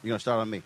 You're going to start on me.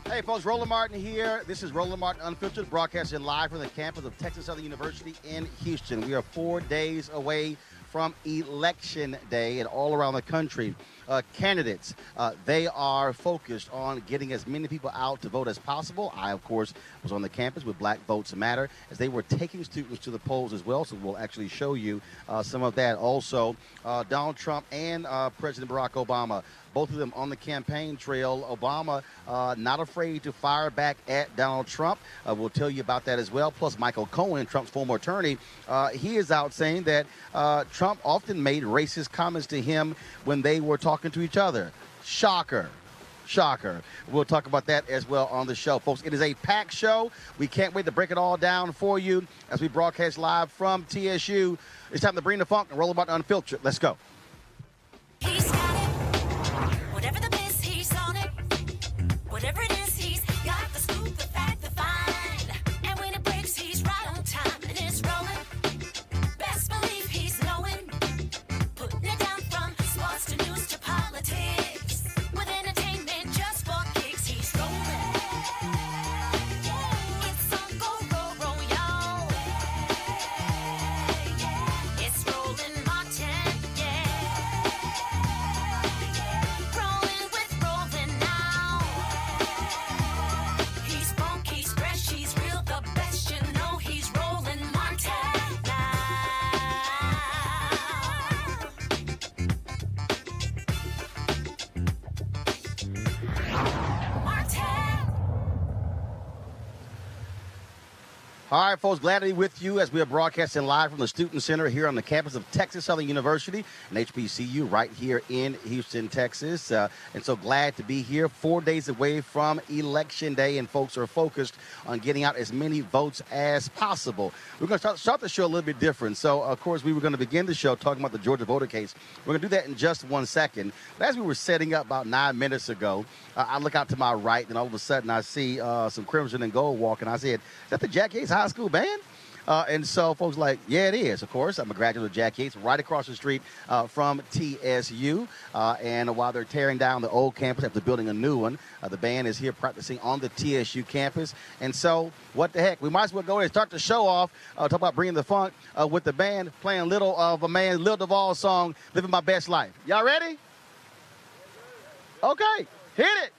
Hey, folks, Roland Martin here. This is Roland Martin Unfiltered, broadcasting live from the campus of Texas Southern University in Houston. We are 4 days away from Election Day, and all around the country, candidates, they are focused on getting as many people out to vote as possible. I, of course, was on the campus with Black Votes Matter as they were taking students to the polls as well, so we'll actually show you some of that. Also, Donald Trump and President Barack Obama, both of them on the campaign trail. Obama not afraid to fire back at Donald Trump. We'll tell you about that as well. Plus, Michael Cohen, Trump's former attorney, he is out saying that Trump often made racist comments to him when they were talking to each other. Shocker. Shocker. We'll talk about that as well on the show. Folks, it is a packed show. We can't wait to break it all down for you as we broadcast live from TSU. It's time to bring the funk and roll about unfiltered. Let's go. He's got it. Whatever the biz, he's on it. Whatever it is, he's got the scoop, the fact, the find. And when it breaks, he's right on time and it's rolling. Best believe he's knowing. Putting it down from sports to news to politics. With entertainment just for kicks, he's rolling. It's on go, roll, y'all. It's Roland Martin, yeah. Rolling with Roland now. He's funky, he's fresh, he's real, the best, you know he's Roland Martin now. Martin. All right, folks, glad to be with you as we are broadcasting live from the Student Center here on the campus of Texas Southern University and HBCU right here in Houston, Texas. And so glad to be here 4 days away from Election Day, and folks are focused on getting out as many votes as possible. We're going to start the show a little bit different. So, of course, we were going to begin the show talking about the Georgia voter case. We're going to do that in just 1 second. But as we were setting up about 9 minutes ago, I look out to my right, and all of a sudden I see some crimson and gold walking. I said, is that the Jack Yates High School band? And so folks like, yeah, it is, of course. I'm a graduate of Jack Yates, right across the street from TSU. And while they're tearing down the old campus after building a new one, the band is here practicing on the TSU campus. And so, what the heck? We might as well go ahead and start the show off, talk about bringing the funk with the band, playing Little of a Man, Lil Duval's song, Living My Best Life. Y'all ready? Okay, hit it.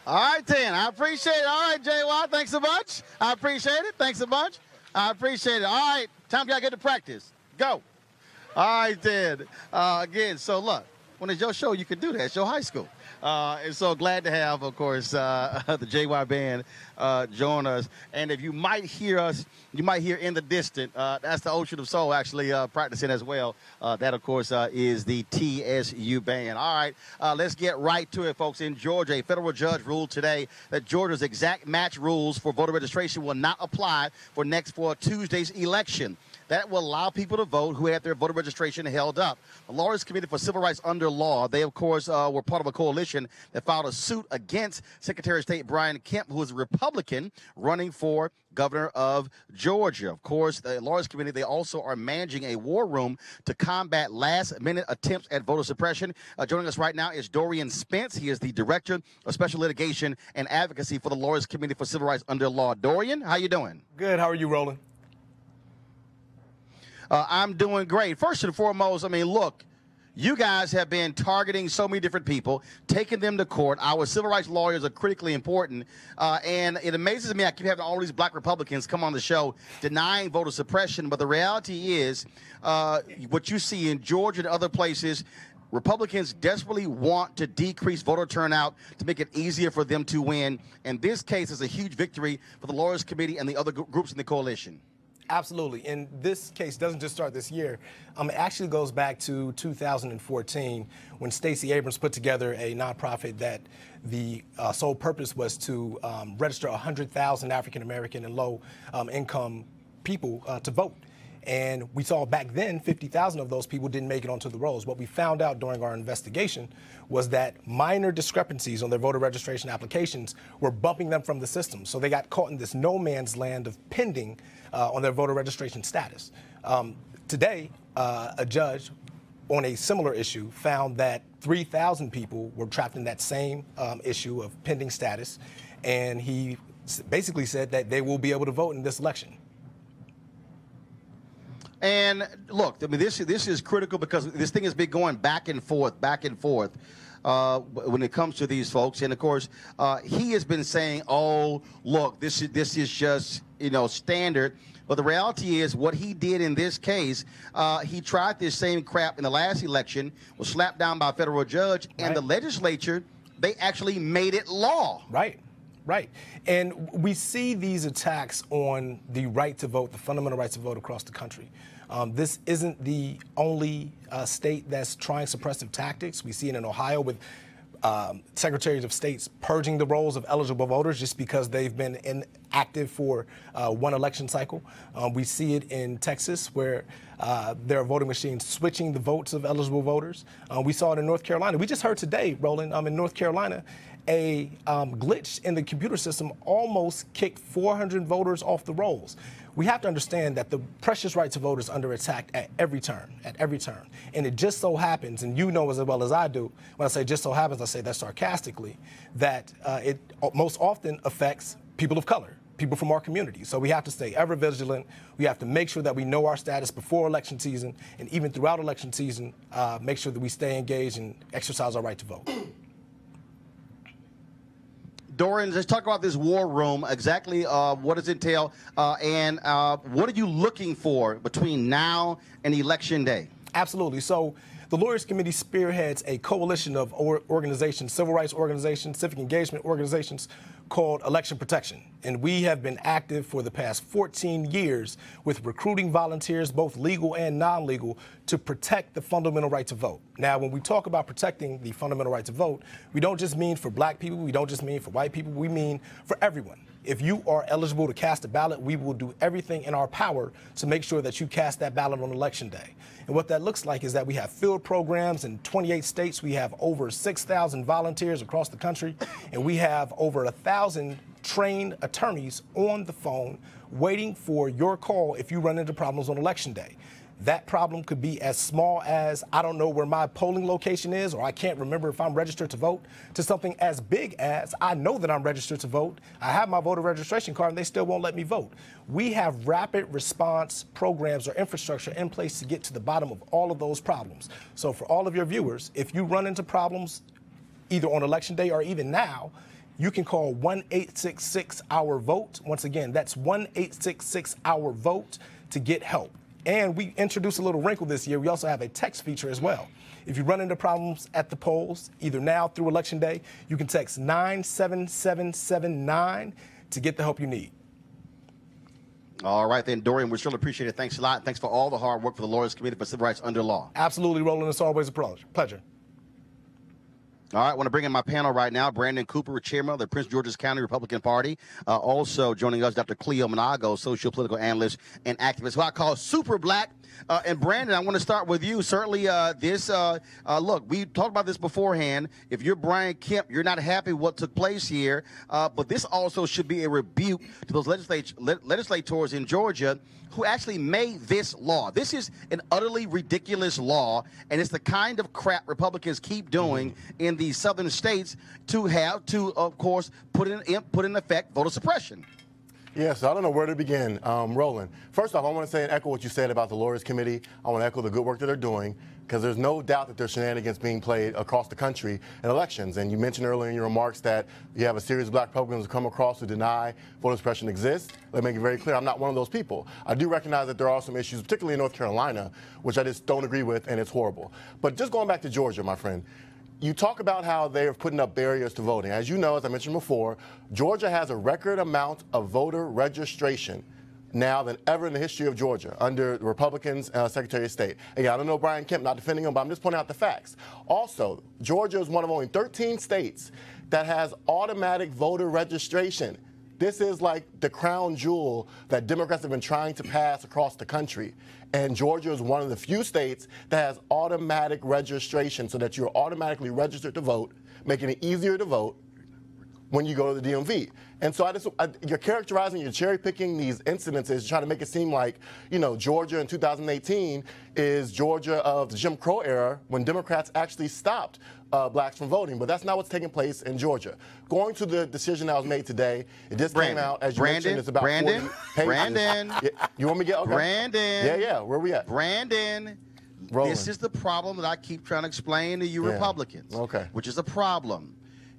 All right, then. I appreciate it. All right, JY, thanks so much. I appreciate it. Thanks so much. I appreciate it. All right, time for y'all to get to practice. Go. All right, then. Again, so look, when it's your show, you can do that. It's your high school. And so glad to have, of course, the JY Band join us. And if you might hear us, you might hear in the distance, that's the Ocean of Soul actually practicing as well. That, of course, is the TSU Band. All right, let's get right to it, folks. In Georgia, a federal judge ruled today that Georgia's exact match rules for voter registration will not apply for Tuesday's election. That will allow people to vote who had their voter registration held up. The Lawyers Committee for Civil Rights Under Law, they, of course, were part of a coalition that filed a suit against Secretary of State Brian Kemp, who is a Republican running for governor of Georgia. Of course, the Lawyers Committee, they also are managing a war room to combat last-minute attempts at voter suppression. Joining us right now is Dorian Spence. He is the Director of Special Litigation and Advocacy for the Lawyers Committee for Civil Rights Under Law. Dorian, how you doing? Good. How are you, Roland? I'm doing great. First and foremost, I mean, look, you guys have been targeting so many different people, taking them to court. Our civil rights lawyers are critically important. And it amazes me, I keep having all these black Republicans come on the show denying voter suppression. But the reality is what you see in Georgia and other places, Republicans desperately want to decrease voter turnout to make it easier for them to win. And this case is a huge victory for the Lawyers Committee and the other groups in the coalition. Absolutely. And this case doesn't just start this year. It actually goes back to 2014 when Stacey Abrams put together a nonprofit that the sole purpose was to register 100,000 African-American and low-income people to vote. And we saw back then 50,000 of those people didn't make it onto the rolls. What we found out during our investigation was that minor discrepancies on their voter registration applications were bumping them from the system. So they got caught in this no man's land of pending on their voter registration status. Today, a judge on a similar issue found that 3,000 people were trapped in that same issue of pending status. And he basically said that they will be able to vote in this election. And look, I mean, this is critical because this thing has been going back and forth when it comes to these folks. And of course, he has been saying, "Oh, look, this is just standard." But the reality is, what he did in this case, he tried this same crap in the last election, was slapped down by a federal judge, and the legislature, they actually made it law. Right. Right. And we see these attacks on the right to vote, the fundamental right to vote across the country. This isn't the only state that's trying suppressive tactics. We see it in Ohio with secretaries of states purging the rolls of eligible voters just because they've been inactive for one election cycle. We see it in Texas where there are voting machines switching the votes of eligible voters. We saw it in North Carolina. We just heard today, Roland, in North Carolina, a glitch in the computer system almost kicked 400 voters off the rolls. We have to understand that the precious right to vote is under attack at every turn, And it just so happens, and you know as well as I do, when I say just so happens, I say that sarcastically, that it most often affects people of color, people from our community. So we have to stay ever vigilant. We have to make sure that we know our status before election season, and even throughout election season, make sure that we stay engaged and exercise our right to vote. Dorian, let's talk about this war room. Exactly what does it entail, and what are you looking for between now and Election Day? Absolutely. So the Lawyers Committee spearheads a coalition of organizations, civil rights organizations, civic engagement organizations called Election Protection. And we have been active for the past 14 years with recruiting volunteers, both legal and non-legal, to protect the fundamental right to vote. Now, when we talk about protecting the fundamental right to vote, we don't just mean for black people, we don't just mean for white people, we mean for everyone. If you are eligible to cast a ballot, we will do everything in our power to make sure that you cast that ballot on Election Day. And what that looks like is that we have field programs in 28 states. We have over 6,000 volunteers across the country, and we have over 1,000 trained attorneys on the phone waiting for your call if you run into problems on Election Day. That problem could be as small as, I don't know where my polling location is, or I can't remember if I'm registered to vote, to something as big as, I know that I'm registered to vote, I have my voter registration card, and they still won't let me vote. We have rapid response programs or infrastructure in place to get to the bottom of all of those problems. So for all of your viewers, if you run into problems either on Election Day or even now, you can call 1-866-OUR-VOTE. Once again, that's 1-866-OUR-VOTE to get help. And we introduced a little wrinkle this year. We also have a text feature as well. If you run into problems at the polls, either now through Election Day, you can text 97779 to get the help you need. All right, then, Dorian, we surely appreciate it. Thanks a lot. Thanks for all the hard work for the Lawyers Committee for Civil Rights Under Law. Absolutely, Roland. It's always a pleasure. All right, I want to bring in my panel right now. Brandon Cooper, chairman of the Prince George's County Republican Party. Also joining us, Dr. Cleo Monago, socio-political analyst and activist, who I call super black. And Brandon, I want to start with you. Certainly, look, we talked about this beforehand. If you're Brian Kemp, you're not happy with what took place here. But this also should be a rebuke to those legislators in Georgia who actually made this law. This is an utterly ridiculous law, and it's the kind of crap Republicans keep doing in the southern states to have to, of course, put in effect voter suppression. Yes, I don't know where to begin, Roland. First off, I want to say and echo what you said about the Lawyers Committee. I want to echo the good work that they're doing, because there's no doubt that there's shenanigans being played across the country in elections. And you mentioned earlier in your remarks that you have a series of black Republicans who come across who deny voter suppression exists. Let me make it very clear, I'm not one of those people. I do recognize that there are some issues, particularly in North Carolina, which I just don't agree with, and it's horrible. But just going back to Georgia, my friend, you talk about how they are putting up barriers to voting. As you know, as I mentioned before, Georgia has a record amount of voter registration now than ever in the history of Georgia under the Republicans' Secretary of State. Again, I don't know Brian Kemp, not defending him, but I'm just pointing out the facts. Also, Georgia is one of only 13 states that has automatic voter registration. This is like the crown jewel that Democrats have been trying to pass across the country. And Georgia is one of the few states that has automatic registration so that you're automatically registered to vote, making it easier to vote when you go to the DMV. And so you're characterizing, you're cherry picking these incidences, trying to make it seem like, you know, Georgia in 2018 is Georgia of the Jim Crow era when Democrats actually stopped blacks from voting. But that's not what's taking place in Georgia. Going to the decision that was made today, it just came out, as you mentioned, it's about 40 pages. Brandon. Yeah, you want me to get, okay. Brandon. Yeah, where we at? Brandon. Roland. This is the problem that I keep trying to explain to you Republicans. Okay. Which is a problem.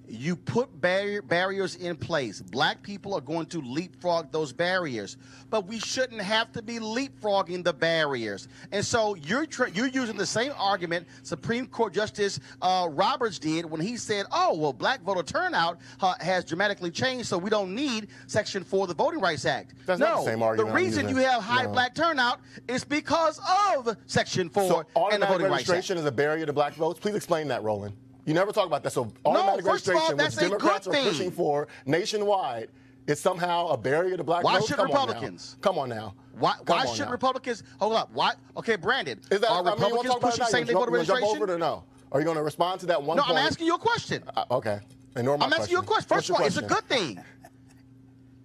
You put barriers in place. Black people are going to leapfrog those barriers, but we shouldn't have to be leapfrogging the barriers. And so you're using the same argument Supreme Court Justice Roberts did when he said, oh, well, black voter turnout has dramatically changed, so we don't need Section 4 of the Voting Rights Act. That's not the same argument. The reason you have high black turnout is because of Section 4 so and the Voting Rights Act. registration is a barrier to black votes? Please explain that, Roland. You never talk about that. So automatic first of all, registration, which that's a Democrats are good thing. pushing for nationwide, is somehow a barrier to black Why votes? should Come Republicans? Come on now. Why Come on should now. Republicans? Hold up. Why? Okay, Brandon. Is that, are I mean, you wanna Republicans talk about it pushing now? same-day You voter wanna jump registration? over it or no? Are you going to respond to that one No, point? I'm asking you a question. Okay. Ignore my I'm asking you a question. First of all, it's a good thing.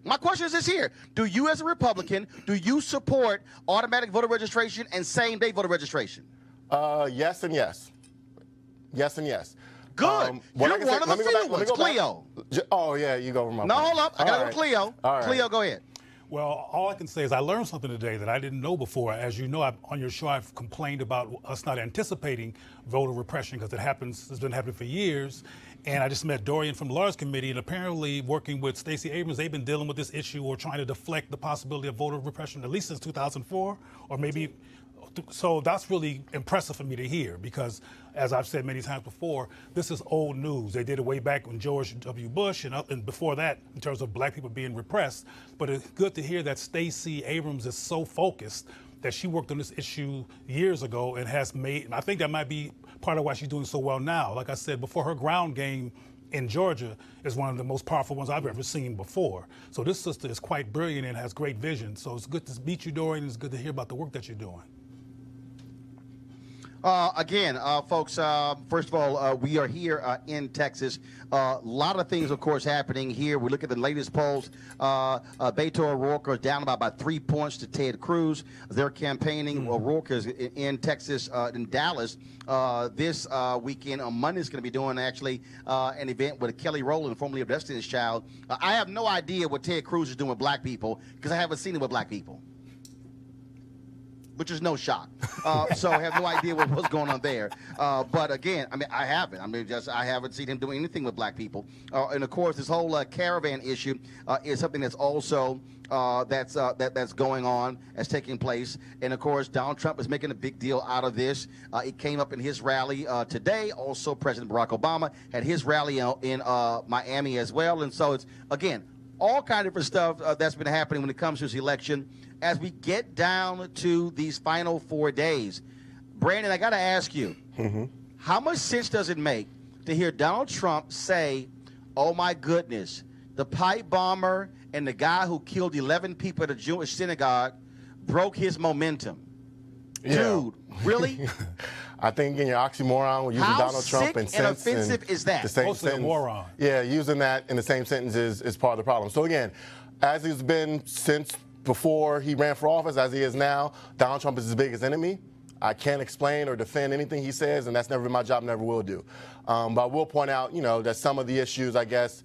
My question is this here. Do you as a Republican, do you support automatic voter registration and same-day voter registration? Yes and yes. Yes and yes. Good. what You're I can say- one of let the me go few back- let me ones. go back. Cleo. Oh, yeah, you go over my No, point. hold up. I got to go to Cleo. All right. Cleo, go ahead. Well, all I can say is I learned something today that I didn't know before. As you know, on your show, I've complained about us not anticipating voter repression because it's been happening for years. And I just met Dorian from the Lawyers Committee, and apparently working with Stacey Abrams, they've been dealing with this issue or trying to deflect the possibility of voter repression at least since 2004, or maybe. So that's really impressive for me to hear because, as I've said many times before, this is old news. They did it way back when George W. Bush and before that in terms of black people being repressed. But it's good to hear that Stacey Abrams is so focused that she worked on this issue years ago and has made, and I think that might be part of why she's doing so well now. Like I said before, her ground game in Georgia is one of the most powerful ones I've ever seen before. So this sister is quite brilliant and has great vision. So it's good to meet you, Dorian. It's good to hear about the work that you're doing. Again, folks, first of all, we are here in Texas. A lot of things, of course, happening here. We look at the latest polls. Beto O'Rourke is down about 3 points to Ted Cruz. They're campaigning. O'Rourke is in Texas, in Dallas. This weekend, on Monday, is going to be doing actually an event with Kelly Roland, formerly of Destiny's Child. I have no idea what Ted Cruz is doing with black people because I haven't seen it with black people, which is no shock. So I have no idea what's going on there. But again, I mean, I haven't. I haven't seen him doing anything with black people. And of course, this whole caravan issue is something that's also that's going on, that's taking place. And of course, Donald Trump is making a big deal out of this. It came up in his rally today. Also, President Barack Obama had his rally in Miami as well. And so it's, again, all kind of different stuff that's been happening when it comes to this election. As we get down to these final 4 days, Brandon, I got to ask you, how much sense does it make to hear Donald Trump say, oh, my goodness, the pipe bomber and the guy who killed 11 people at a Jewish synagogue broke his momentum? Yeah. Dude, really? I think in your oxymoron, we're using How Donald Trump sick and and sense offensive is that? The same Mostly a sentence. moron. Yeah, using that in the same sentence is part of the problem. So again, as he's been since before he ran for office, as he is now, Donald Trump is his biggest enemy. I can't explain or defend anything he says, and that's never been my job, never will do. But I will point out, that some of the issues, I guess,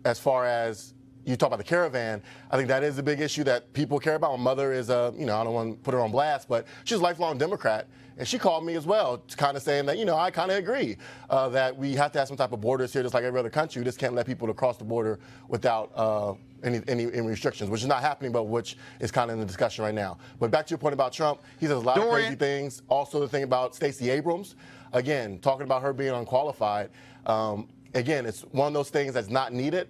as far as you talk about the caravan, I think that is a big issue that people care about. My mother is I don't want to put her on blast, but she's a lifelong Democrat. And she called me as well, kind of saying that, I kind of agree that we have to have some type of borders here, just like every other country. We just can't let people cross the border without any restrictions, which is not happening, but which is kind of in the discussion right now. But back to your point about Trump, he says a lot of crazy things. Also, the thing about Stacey Abrams, again, talking about her being unqualified. Again, it's one of those things that's not needed.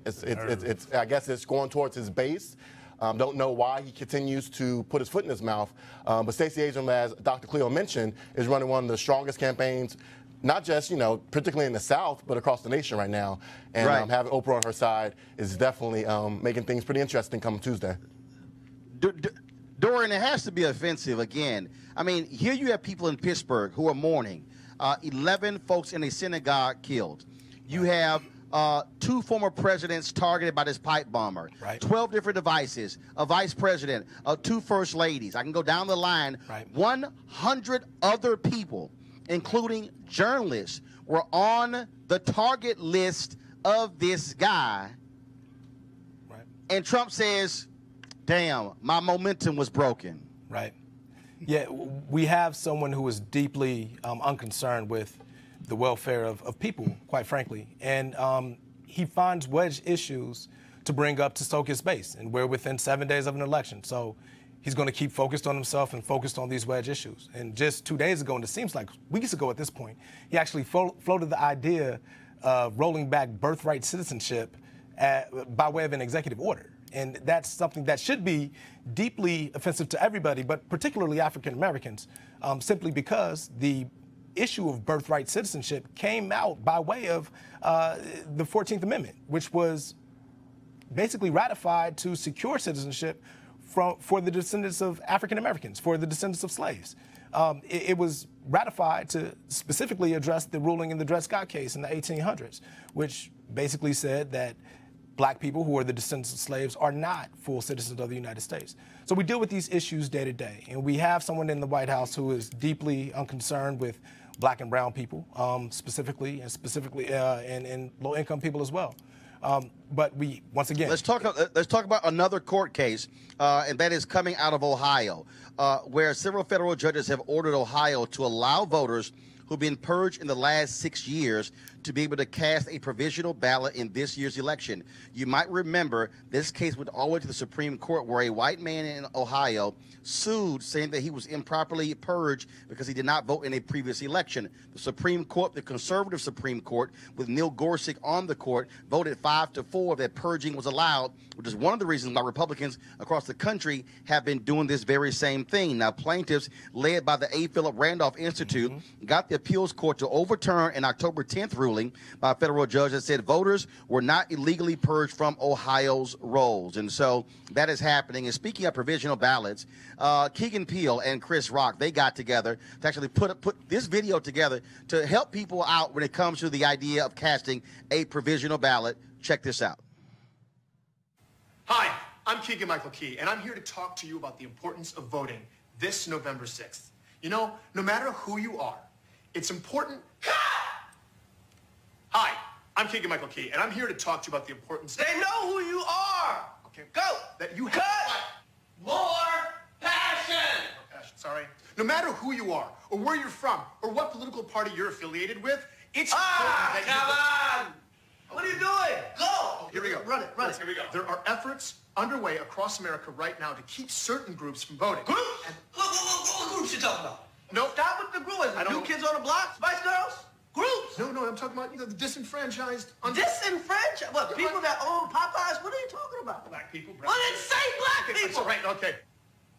I guess it's going towards his base. Don't know why he continues to put his foot in his mouth. But Stacey Abrams, as Dr. Cleo mentioned, is running one of the strongest campaigns, not just, particularly in the South, but across the nation right now. And having Oprah on her side is definitely making things pretty interesting come Tuesday. Dorian, it has to be offensive again. I mean, here you have people in Pittsburgh who are mourning. 11 folks in a synagogue killed. You have 2 former presidents targeted by this pipe bomber. 12 different devices, a vice president, 2 first ladies. I can go down the line. 100 other people, including journalists, were on the target list of this guy. And Trump says, damn, my momentum was broken. Yeah, we have someone who is deeply unconcerned with the welfare of people, quite frankly. And he finds wedge issues to bring up to soak his base. And we're within 7 days of an election. So he's going to keep focused on himself and focused on these wedge issues. And just 2 days ago, and it seems like weeks ago at this point, he actually floated the idea of rolling back birthright citizenship by way of an executive order. And that's something that should be deeply offensive to everybody, but particularly African Americans, simply because the issue of birthright citizenship came out by way of the 14th Amendment, which was basically ratified to secure citizenship for the descendants of African Americans, for the descendants of slaves. It was ratified to specifically address the ruling in the Dred Scott case in the 1800s, which basically said that black people who are the descendants of slaves are not full citizens of the United States. So we deal with these issues day to day, and we have someone in the White House who is deeply unconcerned with black and brown people, specifically and low-income people as well. But we, once again, let's talk about another court case, and that is coming out of Ohio, where several federal judges have ordered Ohio to allow voters who've been purged in the last 6 years to be able to cast a provisional ballot in this year's election. You might remember this case went all the way to the Supreme Court, where a white man in Ohio sued, saying that he was improperly purged because he did not vote in a previous election. The Supreme Court, the conservative Supreme Court, with Neil Gorsuch on the court, voted 5-4 that purging was allowed, which is one of the reasons why Republicans across the country have been doing this very same thing. Now, plaintiffs, led by the A. Philip Randolph Institute, got the appeals court to overturn an October 10th ruling by a federal judge that said voters were not illegally purged from Ohio's rolls. And so that is happening. And speaking of provisional ballots, Keegan Peele and Chris Rock, they got together to actually put this video together to help people out when it comes to the idea of casting a provisional ballot. Check this out. Hi, I'm Keegan Michael Key, and I'm here to talk to you about the importance of voting this November 6th. You know, no matter who you are, it's important. Hi, I'm Keegan Michael Key, and I'm here to talk to you about the importance. They know who you are. Okay. Go. That you Cut. have More passion. passion. Sorry. No matter who you are, or where you're from, or what political party you're affiliated with, it's important that Come on. What are you doing? Go. Here we go. Run it. Here we go. There are efforts underway across America right now to keep certain groups from voting. Groups? What groups you talking about? No. Stop with the groups. I don't New know. Kids on the Block? Spice Girls? Groups? No, I'm talking about, the disenfranchised. Disenfranchised? What, people that own Popeyes? What are you talking about? Black people. Well, then say black Okay, people. that's right, okay.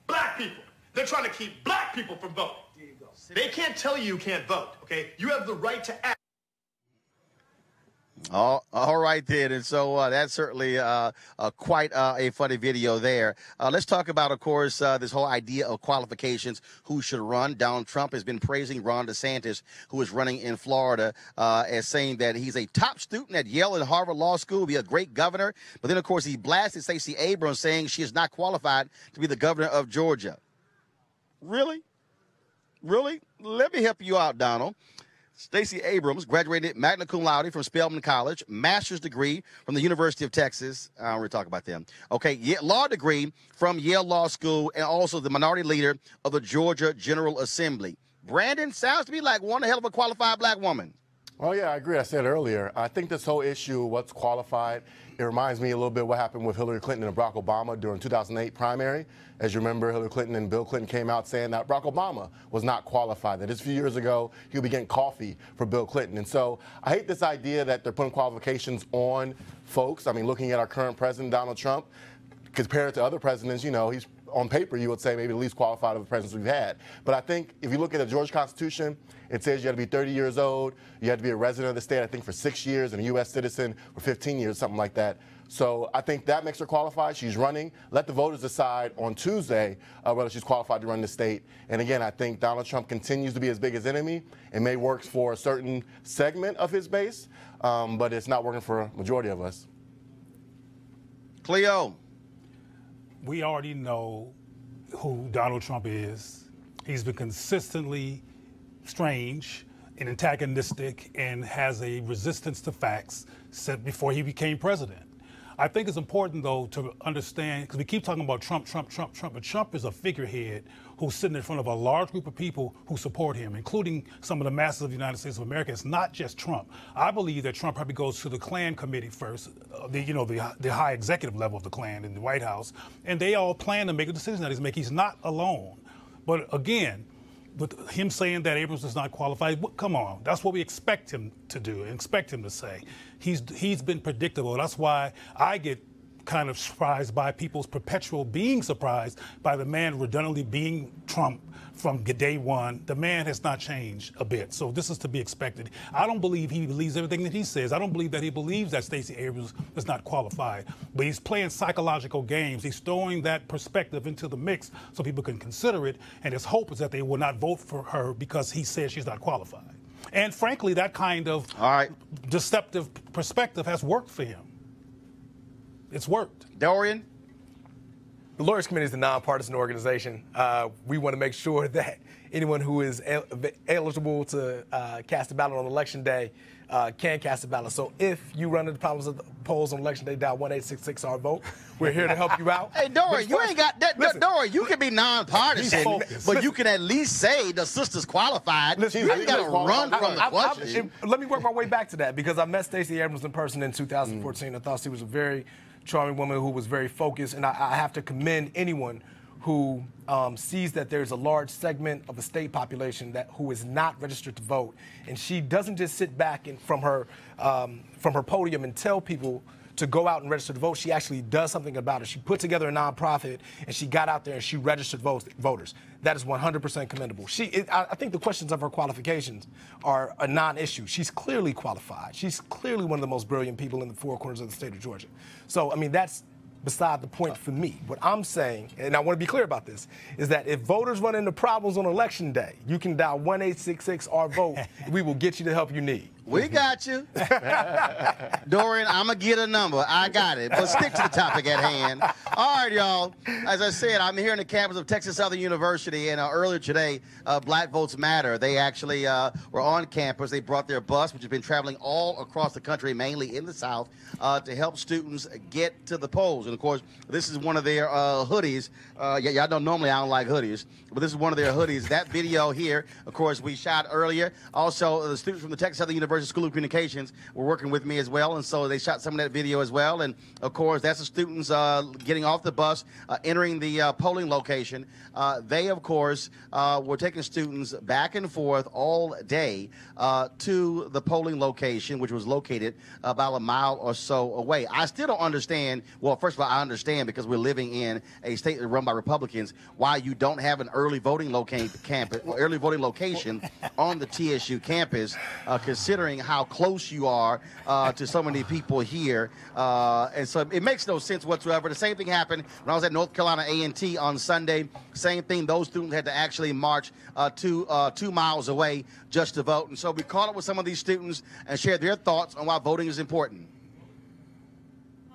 Black people. They're trying to keep black people from voting. There you go. They can't tell you can't vote, okay? You have the right to act. All right, then. And so that's certainly quite a funny video there. Let's talk about, of course, this whole idea of qualifications, who should run. Donald Trump has been praising Ron DeSantis, who is running in Florida, as saying that he's a top student at Yale and Harvard Law School, will be a great governor. But then, of course, he blasted Stacey Abrams, saying she is not qualified to be the governor of Georgia. Really? Really? Let me help you out, Donald. Stacey Abrams graduated magna cum laude from Spelman College, master's degree from the University of Texas. I don't really talk about them. Okay, law degree from Yale Law School, and also the minority leader of the Georgia General Assembly. Brandon, sounds to me like one hell of a qualified black woman. Well, yeah, I agree. I said earlier, I think this whole issue, what's qualified, it reminds me a little bit what happened with Hillary Clinton and Barack Obama during 2008 primary. As you remember, Hillary Clinton and Bill Clinton came out saying that Barack Obama was not qualified, that just a few years ago he would be getting coffee for Bill Clinton. And so I hate this idea that they're putting qualifications on folks. I mean, looking at our current president, Donald Trump, compared to other presidents, he's on paper, you would say maybe the least qualified of the presidents we've had. But I think if you look at the Georgia Constitution, it says you have to be 30 years old, you have to be a resident of the state, I think, for 6 years, and a U.S. citizen for 15 years, something like that. So I think that makes her qualified. She's running. Let the voters decide on Tuesday whether she's qualified to run the state. And again, I think Donald Trump continues to be his biggest enemy. It may work for a certain segment of his base, but it's not working for a majority of us. Cleo. We already know who Donald Trump is. He's been consistently strange and antagonistic and has a resistance to facts set before he became president. I think it's important, though, to understand, because we keep talking about Trump, but Trump is a figurehead who's sitting in front of a large group of people who support him, including some of the masses of the United States of America. It's not just Trump. I believe that Trump probably goes to the Klan committee first, the high executive level of the Klan in the White House, and they all plan to make a decision that he's making. He's not alone. But again, with him saying that Abrams is not qualified, come on, that's what we expect him to do and expect him to say. He's been predictable. That's why I get kind of surprised by people's perpetual being surprised by the man redundantly being Trump from day one. The man has not changed a bit, so this is to be expected. I don't believe he believes everything that he says. I don't believe that he believes that Stacey Abrams is not qualified, but he's playing psychological games. He's throwing that perspective into the mix so people can consider it, and his hope is that they will not vote for her because he says she's not qualified. And frankly, that kind of deceptive perspective has worked for him. It's worked. Dorian? The Lawyers Committee is a nonpartisan organization. We want to make sure that anyone who is eligible to cast a ballot on Election Day can cast a ballot. So if you run into problems at the polls on Election Day, dial 1-866-R-VOTE. We're here to help you out. Hey, Dorian, you ain't got that. Dorian, you can be nonpartisan, but you can at least say the sister's qualified. Listen, you ain't got to run from the question. Let me work my way back to that, because I met Stacey Abrams in person in 2014. I thought she was a very charming woman who was very focused, and I have to commend anyone who sees that there's a large segment of the state population who is not registered to vote, and she doesn't just sit back from her podium and tell people to go out and register to vote. She actually does something about it. She put together a nonprofit, and she got out there and she registered voters. That is 100% commendable. I think the questions of her qualifications are a non-issue. She's clearly qualified. She's clearly one of the most brilliant people in the four corners of the state of Georgia. So, I mean, that's beside the point for me. What I'm saying, and I want to be clear about this, is that if voters run into problems on Election Day, you can dial 1-866-R-VOTE. We will get you the help you need. We got you. Dorian, I'm going to get a number. I got it. But stick to the topic at hand. All right, y'all. As I said, I'm here in the campus of Texas Southern University, and earlier today, Black Votes Matter. They actually were on campus. They brought their bus, which has been traveling all across the country, mainly in the South, to help students get to the polls. And, of course, this is one of their hoodies. Y'all know normally I don't like hoodies, but this is one of their hoodies. That video here, of course, we shot earlier. Also, the students from the Texas Southern University School of Communications were working with me as well, and so they shot some of that video as well. And of course, that's the students getting off the bus, entering the polling location. They, of course, were taking students back and forth all day to the polling location, which was located about a mile or so away. I still don't understand. Well, first of all, I understand because we're living in a state run by Republicans, why you don't have an early voting location on the TSU campus, considering how close you are to so many people here. And so it makes no sense whatsoever. The same thing happened when I was at North Carolina A&T on Sunday. Same thing. Those students had to actually march 2 miles away just to vote. And so we caught up with some of these students and shared their thoughts on why voting is important.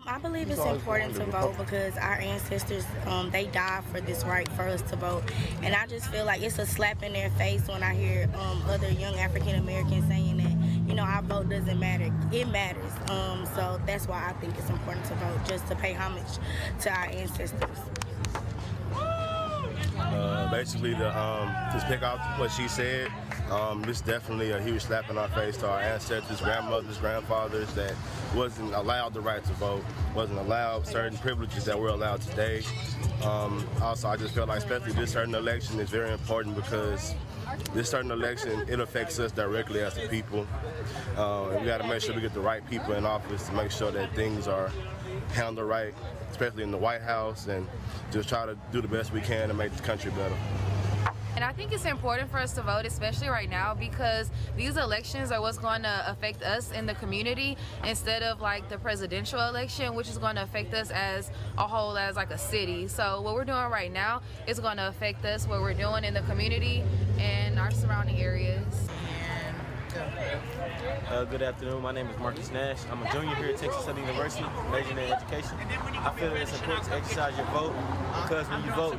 I believe it's important to vote because our ancestors, they died for this right for us to vote. And I just feel like it's a slap in their face when I hear other young African Americans saying that, you know, our vote doesn't matter. It matters. So that's why I think it's important to vote, just to pay homage to our ancestors. Basically, to pick out what she said, it's definitely a huge slap in our face to our ancestors, grandmothers, grandfathers that wasn't allowed the right to vote, wasn't allowed certain privileges that we're allowed today. Also, I just feel like especially this certain election is very important because this certain election, it affects us directly as the people. We got to make sure we get the right people in office to make sure that things are handled right, especially in the White House, and just try to do the best we can to make this country better. And I think it's important for us to vote, especially right now, because these elections are what's going to affect us in the community instead of like the presidential election, which is going to affect us as a whole, as like a city. So what we're doing right now is going to affect us, what we're doing in the community and our surrounding areas. Good afternoon. My name is Marcus Nash. I'm a junior here at Texas Southern University, majoring in education. I feel that it's important to exercise your vote because when you vote,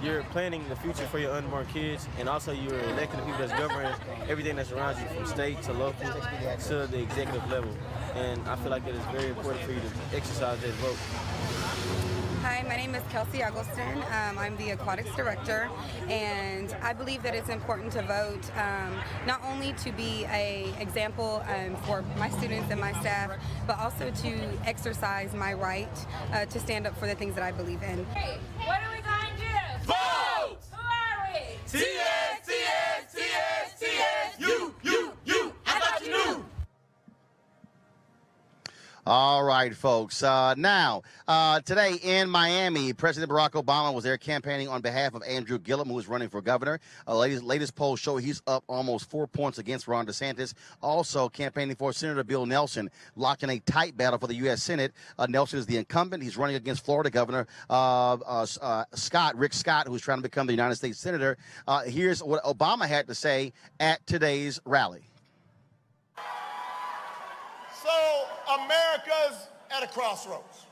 you're planning the future for your unborn kids, and also you're electing the people that's governing everything that's around you, from state to local to the executive level. And I feel like it is very important for you to exercise that vote. Hi, my name is Kelsey Eggleston. I'm the aquatics director, and I believe that it's important to vote not only to be an example for my students and my staff, but also to exercise my right to stand up for the things that I believe in. Hey, what are we going to do? Vote! Who are we? TS, TS, TS, TS, you. I thought you knew. All right, folks. Now, today in Miami, President Barack Obama was there campaigning on behalf of Andrew Gillum, who is running for governor. Latest polls show he's up almost 4 points against Ron DeSantis. Also campaigning for Senator Bill Nelson, locked in a tight battle for the U.S. Senate. Nelson is the incumbent. He's running against Florida Governor Rick Scott, who's trying to become the United States Senator. Here's what Obama had to say at today's rally. So America's at a crossroads.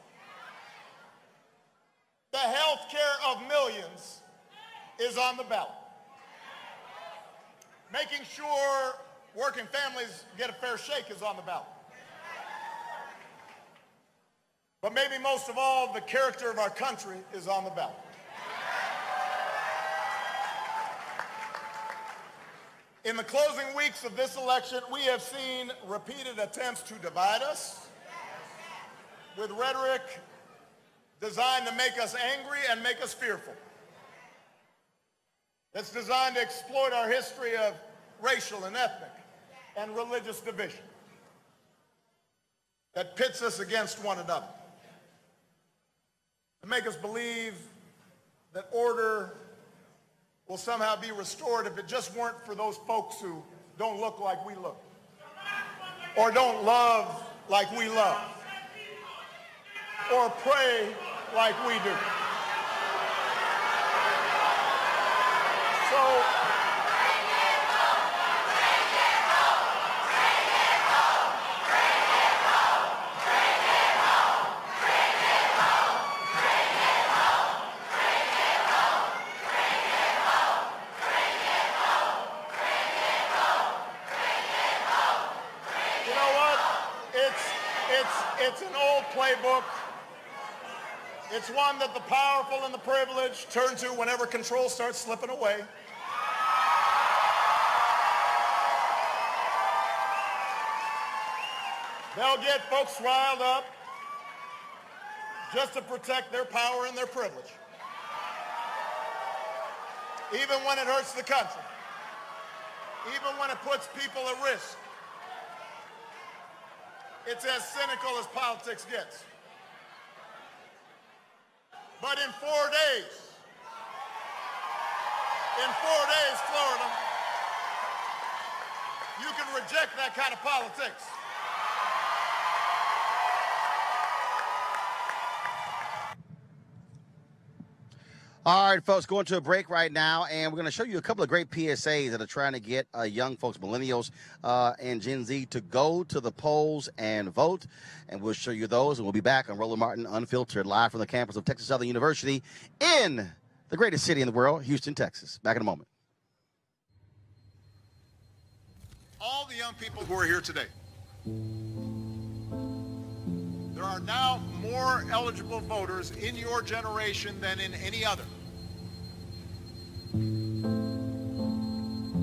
The health care of millions is on the ballot. Making sure working families get a fair shake is on the ballot. But maybe most of all, the character of our country is on the ballot. In the closing weeks of this election, we have seen repeated attempts to divide us with rhetoric designed to make us angry and make us fearful. It's designed to exploit our history of racial and ethnic and religious division that pits us against one another, to make us believe that order will somehow be restored if it just weren't for those folks who don't look like we look, or don't love like we love, or pray like we do. So, it's an old playbook. It's one that the powerful and the privileged turn to whenever control starts slipping away. They'll get folks riled up just to protect their power and their privilege, even when it hurts the country, even when it puts people at risk. It's as cynical as politics gets. But in 4 days, Florida, you can reject that kind of politics. All right, folks, going to a break right now, and we're going to show you a couple of great PSAs that are trying to get young folks, millennials and Gen Z, to go to the polls and vote. And we'll show you those, and we'll be back on Roland Martin Unfiltered, live from the campus of Texas Southern University in the greatest city in the world, Houston, Texas. Back in a moment. All the young people who are here today, there are now more eligible voters in your generation than in any other.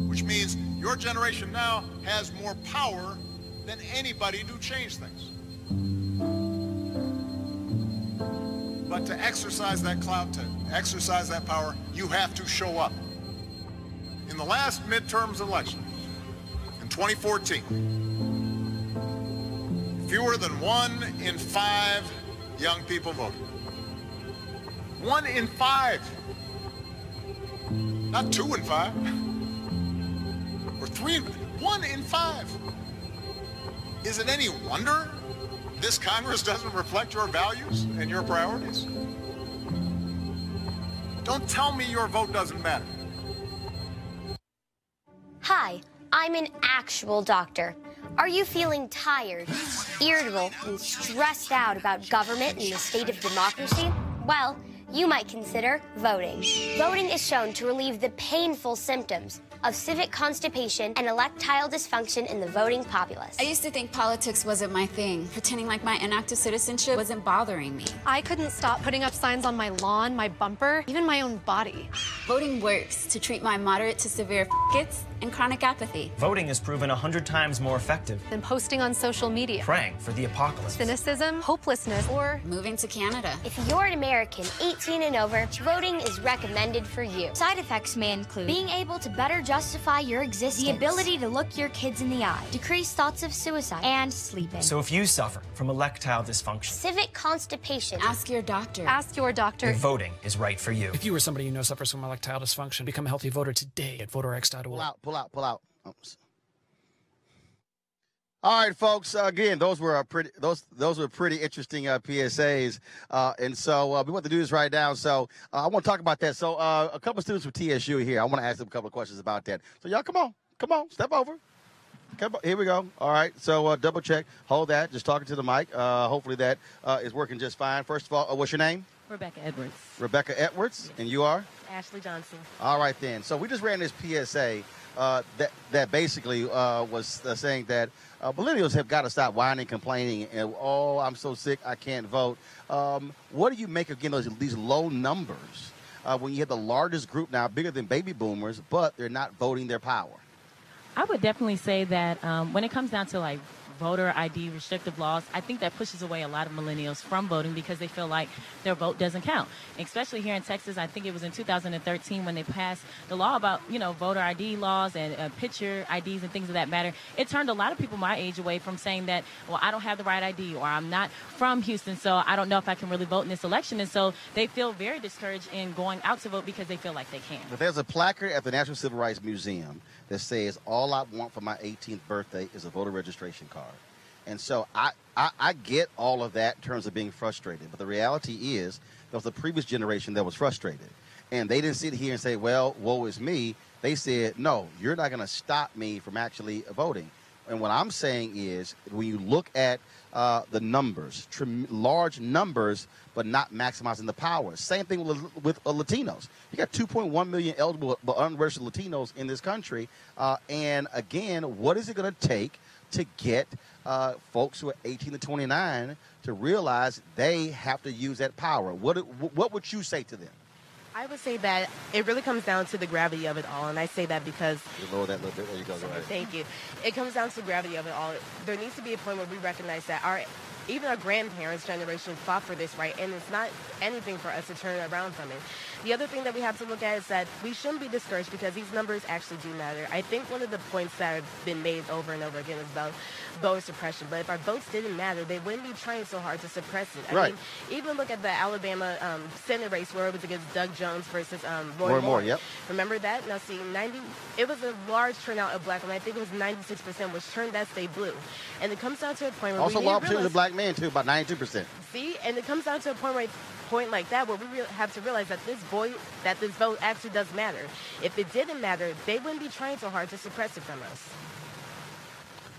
Which means your generation now has more power than anybody to change things. But to exercise that clout, to exercise that power, you have to show up. In the last midterms election, in 2014, fewer than 1 in 5 young people voted. 1 in 5. Not 2 in 5. Or 3 in 1 in 5. Is it any wonder this Congress doesn't reflect your values and your priorities? Don't tell me your vote doesn't matter. Hi, I'm an actual doctor. Are you feeling tired, irritable, and stressed out about government and the state of democracy? Well, you might consider voting. Voting is shown to relieve the painful symptoms of civic constipation and electile dysfunction in the voting populace. I used to think politics wasn't my thing, pretending like my inactive citizenship wasn't bothering me. I couldn't stop putting up signs on my lawn, my bumper, even my own body. Voting works to treat my moderate to severe fits and chronic apathy. Voting is proven 100 times more effective than posting on social media, praying for the apocalypse, cynicism, hopelessness, or moving to Canada. If you're an American 18 and over, voting is recommended for you. Side effects may include being able to better justify your existence, the ability to look your kids in the eye, decrease thoughts of suicide, and sleeping. So if you suffer from erectile dysfunction, Civic constipation. Ask your doctor. Ask your doctor. then voting is right for you. If you or somebody you know suffers from erectile dysfunction, become a healthy voter today at voterx.org. Pull out. Oops. All right, folks. Again, those were pretty interesting PSAs, and so we want to do this right now. So I want to talk about that. So a couple of students from TSU here. I want to ask them a couple of questions about that. So y'all, come on, step over. Come on, here we go. All right. So double check. Hold that. Just talking to the mic. Hopefully that is working just fine. First of all, what's your name? Rebecca Edwards. Rebecca Edwards, and you are? Ashley Johnson. All right then. So we just ran this PSA that basically was saying that millennials have got to stop whining, complaining, and I'm so sick I can't vote. What do you make again these low numbers when you have the largest group now, bigger than baby boomers, but they're not voting their power? I would definitely say that when it comes down to like voter ID restrictive laws, I think that pushes away a lot of millennials from voting because they feel like their vote doesn't count. Especially here in Texas, I think it was in 2013 when they passed the law about, voter ID laws and picture IDs and things of that matter. It turned a lot of people my age away from saying that, well, I don't have the right ID or I'm not from Houston, so I don't know if I can really vote in this election. And so they feel very discouraged in going out to vote because they feel like they can't. But there's a placard at the National Civil Rights Museum that says, all I want for my 18th birthday is a voter registration card. And so I get all of that in terms of being frustrated. But the reality is there was a previous generation that was frustrated. And they didn't sit here and say, well, woe is me. They said, no, you're not going to stop me from actually voting. And what I'm saying is when you look at the numbers, large numbers, but not maximizing the power. Same thing with Latinos. You got 2.1 million eligible but unregistered Latinos in this country. And again, what is it going to take to get folks who are 18 to 29 to realize they have to use that power? What would you say to them? I would say that it really comes down to the gravity of it all, and I say that because... You lower that a little bit. There you go. Go ahead. Thank you. It comes down to the gravity of it all. There needs to be a point where we recognize that even our grandparents' generation fought for this right, and it's not anything for us to turn around from it. The other thing that we have to look at is that we shouldn't be discouraged because these numbers actually do matter. I think one of the points that have been made over and over again is about voter suppression. But if our votes didn't matter, they wouldn't be trying so hard to suppress it. I mean, even look at the Alabama Senate race where it was against Doug Jones versus Roy Moore. Yep. Remember that? Now, see, it was a large turnout of black women. I think it was 96%, which turned that state blue. And it comes down to a point where also we a lot of black men, too, about 92%. See? And it comes down to a point like that where we have to realize that this vote actually does matter. If it didn't matter, they wouldn't be trying so hard to suppress it from us.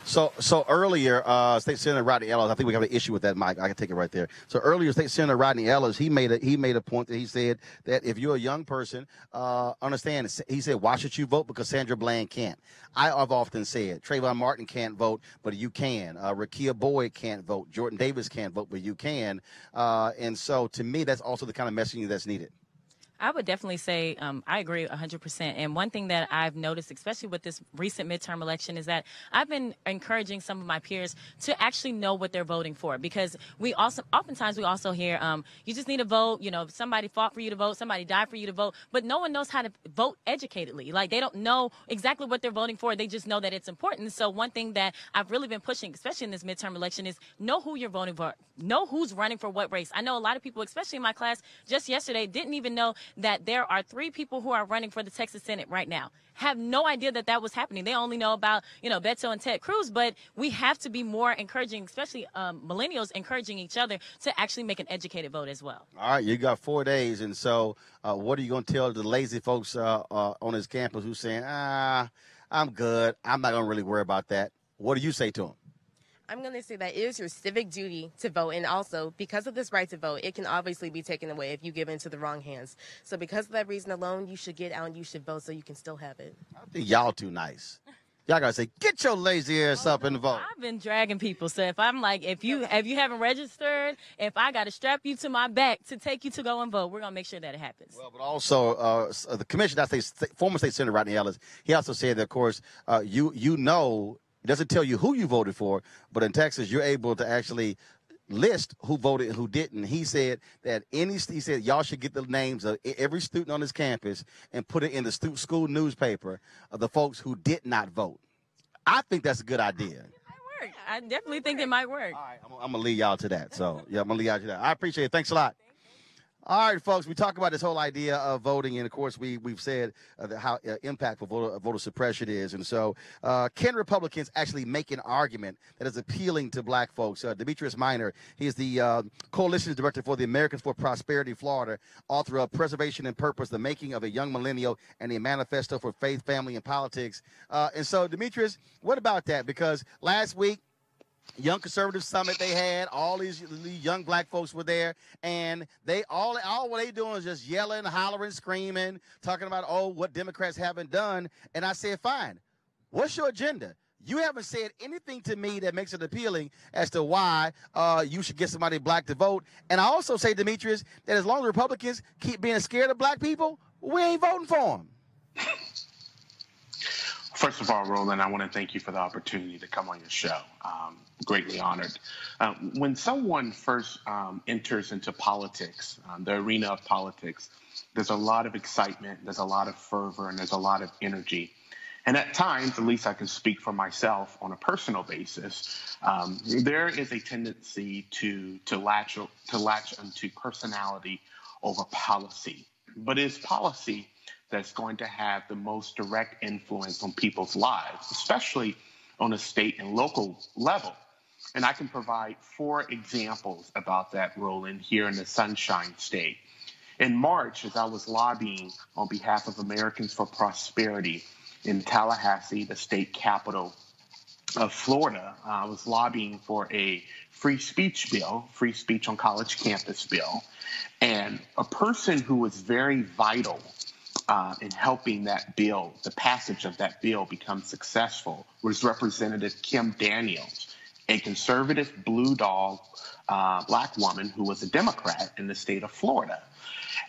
So earlier, State Senator Rodney Ellis, I think we have an issue with that, Mike. I can take it right there. So earlier, State Senator Rodney Ellis, he made a point that he said that if you're a young person, understand. He said, why should you vote? Because Sandra Bland can't. I've often said Trayvon Martin can't vote, but you can. Rakia Boyd can't vote. Jordan Davis can't vote, but you can. And so to me, that's also the kind of messaging that's needed. I would definitely say I agree 100%. And one thing that I've noticed, especially with this recent midterm election, is that I've been encouraging some of my peers to actually know what they're voting for, because oftentimes we also hear you just need to vote. Somebody fought for you to vote, somebody died for you to vote, but no one knows how to vote educatedly. Like, they don't know exactly what they're voting for. They just know that it's important. So one thing that I've really been pushing, especially in this midterm election, is know who you're voting for. Know who's running for what race. I know a lot of people, especially in my class just yesterday, didn't even know that there are 3 people who are running for the Texas Senate right now. Have no idea that was happening. They only know about, Beto and Ted Cruz, but we have to be more encouraging, especially millennials encouraging each other to actually make an educated vote as well. All right, you got 4 days, and so what are you going to tell the lazy folks on this campus who's saying, I'm good, I'm not going to really worry about that? What do you say to them? I'm going to say that it is your civic duty to vote, and also because of this right to vote, it can obviously be taken away if you give into the wrong hands. So because of that reason alone, you should get out and you should vote so you can still have it. I think y'all too nice. Y'all got to say, get your lazy ass up and vote. I've been dragging people. So if I'm like, if you haven't registered, if I got to strap you to my back to take you to go and vote, we're going to make sure that it happens. Well, but also the commissioner, former State Senator Rodney Ellis, he also said that, of course, it doesn't tell you who you voted for, but in Texas, you're able to actually, list who voted and who didn't. He said that he said y'all should get the names of every student on this campus and put it in the school newspaper of the folks who did not vote. I think that's a good idea. I definitely think it might work. All right, I'm going to lead y'all to that. So, yeah, I'm going to lead y'all to that. I appreciate it. Thanks a lot. All right, folks, we talk about this whole idea of voting, and, of course, we've said how impactful voter suppression is. And so can Republicans actually make an argument that is appealing to black folks? Demetrius Minor, he is the coalition director for the Americans for Prosperity Florida, author of Preservation and Purpose, The Making of a Young Millennial, and the Manifesto for Faith, Family, and Politics. And so, Demetrius, what about that? Because last week, Young Conservative Summit they had, all these young black folks were there, and they all what they doing is just yelling, hollering, screaming, talking about, oh, what Democrats haven't done. And I said, fine, what's your agenda? You haven't said anything to me that makes it appealing as to why you should get somebody black to vote. And I also say, Demetrius, that as long as Republicans keep being scared of black people, we ain't voting for them. First of all, Roland, I want to thank you for the opportunity to come on your show. Greatly honored. When someone first enters into politics, the arena of politics, there's a lot of excitement, there's a lot of fervor, and there's a lot of energy. And at times, at least I can speak for myself on a personal basis, there is a tendency to latch onto personality over policy. But it's policy that's going to have the most direct influence on people's lives, especially on a state and local level. And I can provide 4 examples about that, Roland, here in the Sunshine State. In March, as I was lobbying on behalf of Americans for Prosperity in Tallahassee, the state capital of Florida, I was lobbying for a free speech bill, free speech on college campus bill. And a person who was very vital in helping that bill, the passage of that bill, become successful was Representative Kim Daniels, a conservative blue dog black woman who was a Democrat in the state of Florida.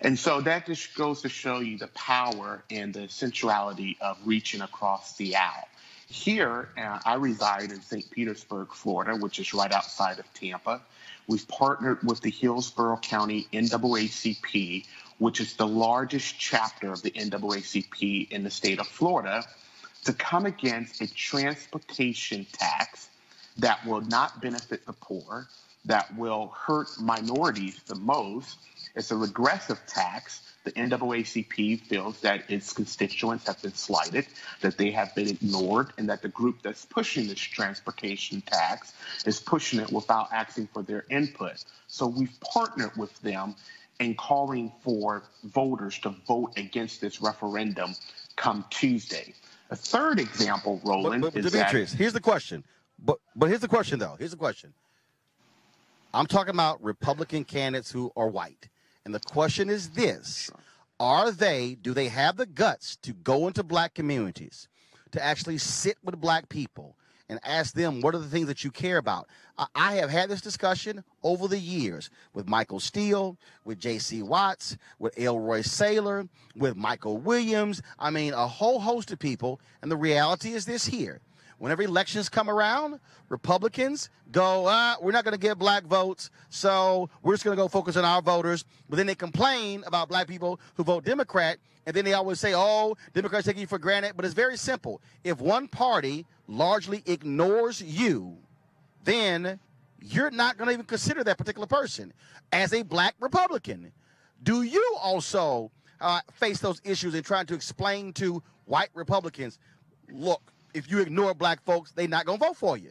And so that just goes to show you the power and the sensuality of reaching across the aisle. Here, I reside in St. Petersburg, Florida, which is right outside of Tampa. We've partnered with the Hillsborough County NAACP, which is the largest chapter of the NAACP in the state of Florida, to come against a transportation tax that will not benefit the poor, that will hurt minorities the most. It's a regressive tax. The NAACP feels that its constituents have been slighted, that they have been ignored, and that the group that's pushing this transportation tax is pushing it without asking for their input. So we've partnered with them in calling for voters to vote against this referendum come Tuesday. A third example, Roland, but is Demetrius, that... here's the question. But here's the question, though. Here's the question. I'm talking about Republican candidates who are white. And the question is this. Do they have the guts to go into black communities, to actually sit with black people and ask them, what are the things that you care about? I have had this discussion over the years with Michael Steele, with J.C. Watts, with Elroy Saylor, with Michael Williams. I mean, a whole host of people. And the reality is this here. Whenever elections come around, Republicans go, we're not going to get black votes, so we're just going to go focus on our voters. But then they complain about black people who vote Democrat, and then they always say, oh, Democrats take you for granted. But it's very simple. If one party largely ignores you, then you're not going to even consider that particular person as a black Republican. Do you also face those issues in trying to explain to white Republicans, look, if you ignore black folks, they're not going to vote for you?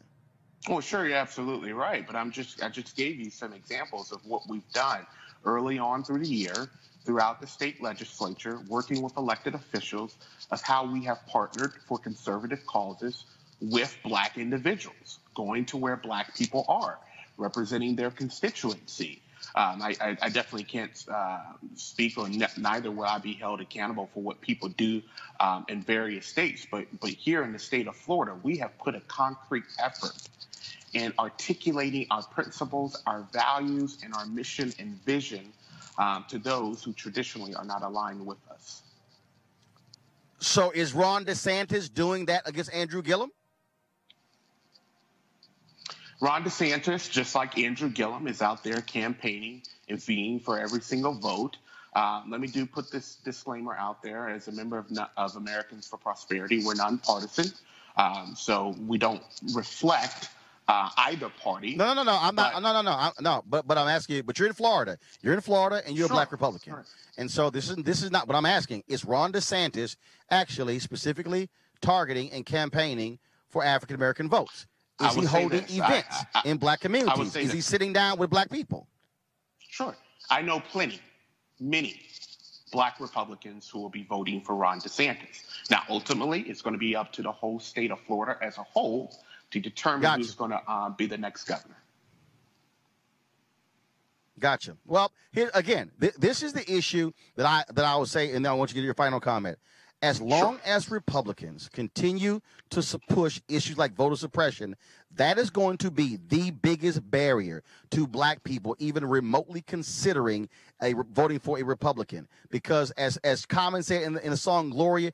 Well, sure, you're absolutely right. But I just gave you some examples of what we've done early on through the year, throughout the state legislature, working with elected officials, of how we have partnered for conservative causes with black individuals, going to where black people are, representing their constituency. I definitely can't speak, or neither will I be held accountable for what people do in various states. But here in the state of Florida, we have put a concrete effort in articulating our principles, our values, and our mission and vision to those who traditionally are not aligned with us. So is Ron DeSantis doing that against Andrew Gillum? Ron DeSantis, just like Andrew Gillum, is out there campaigning and fiending for every single vote. Let me put this disclaimer out there. As a member of Americans for Prosperity, we're nonpartisan, so we don't reflect either party. No. I'm not. No. But I'm asking you. But you're in Florida. You're in Florida, and you're a Black Republican. Sure. And so this is not what I'm asking. Is Ron DeSantis actually specifically targeting and campaigning for African American votes? Is he holding events in Black communities? Is he sitting down with Black people? Sure. I know many Black Republicans who will be voting for Ron DeSantis. Now, ultimately, it's going to be up to the whole state of Florida as a whole to determine who's going to be the next governor. Gotcha. Well, here again, this is the issue that I would say, and then I want you to get your final comment. As long as Republicans continue to push issues like voter suppression, that is going to be the biggest barrier to Black people even remotely considering voting for a Republican. Because as Common said in the song Gloria,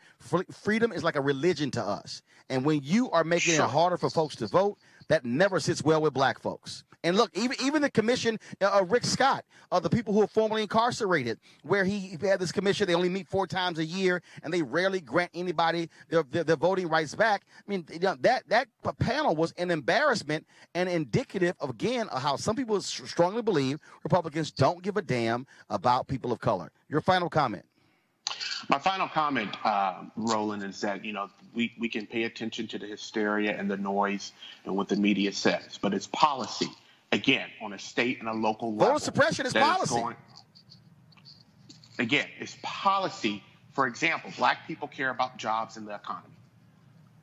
freedom is like a religion to us. And when you are making it harder for folks to vote, that never sits well with Black folks. And look, even the commission, Rick Scott, the people who are formerly incarcerated, where he had this commission, they only meet 4 times a year, and they rarely grant anybody their voting rights back. I mean, that panel was an embarrassment and indicative of, again, how some people strongly believe Republicans don't give a damn about people of color. Your final comment. My final comment, Roland, is that, we can pay attention to the hysteria and the noise and what the media says, but it's policy. Again, on a state and a local level. Voter suppression is policy. Again, it's policy. For example, Black people care about jobs and the economy.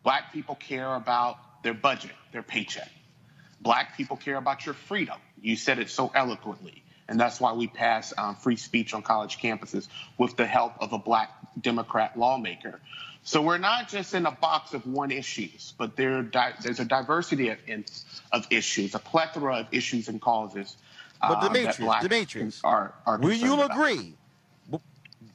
Black people care about their budget, their paycheck. Black people care about your freedom. You said it so eloquently. And that's why we pass free speech on college campuses with the help of a Black Democrat lawmaker. So we're not just in a box of one issues, but there's a diversity of issues, a plethora of issues and causes but that Blacks are will you about. agree?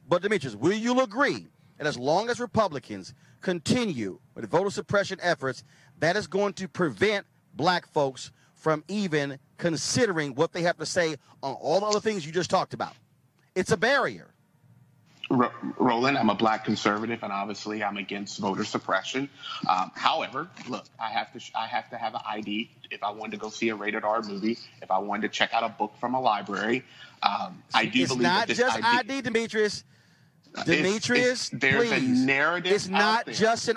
But Demetrius, will you agree that as long as Republicans continue with voter suppression efforts, that is going to prevent Black folks from even considering what they have to say on all the other things you just talked about? It's a barrier. Roland, I'm a Black conservative, and obviously I'm against voter suppression. However, look, I have to have an ID if I wanted to go see a rated R movie, if I wanted to check out a book from a library. I do believe that this it's not just ID, Demetrius. Demetrius, there's a narrative. It's not just an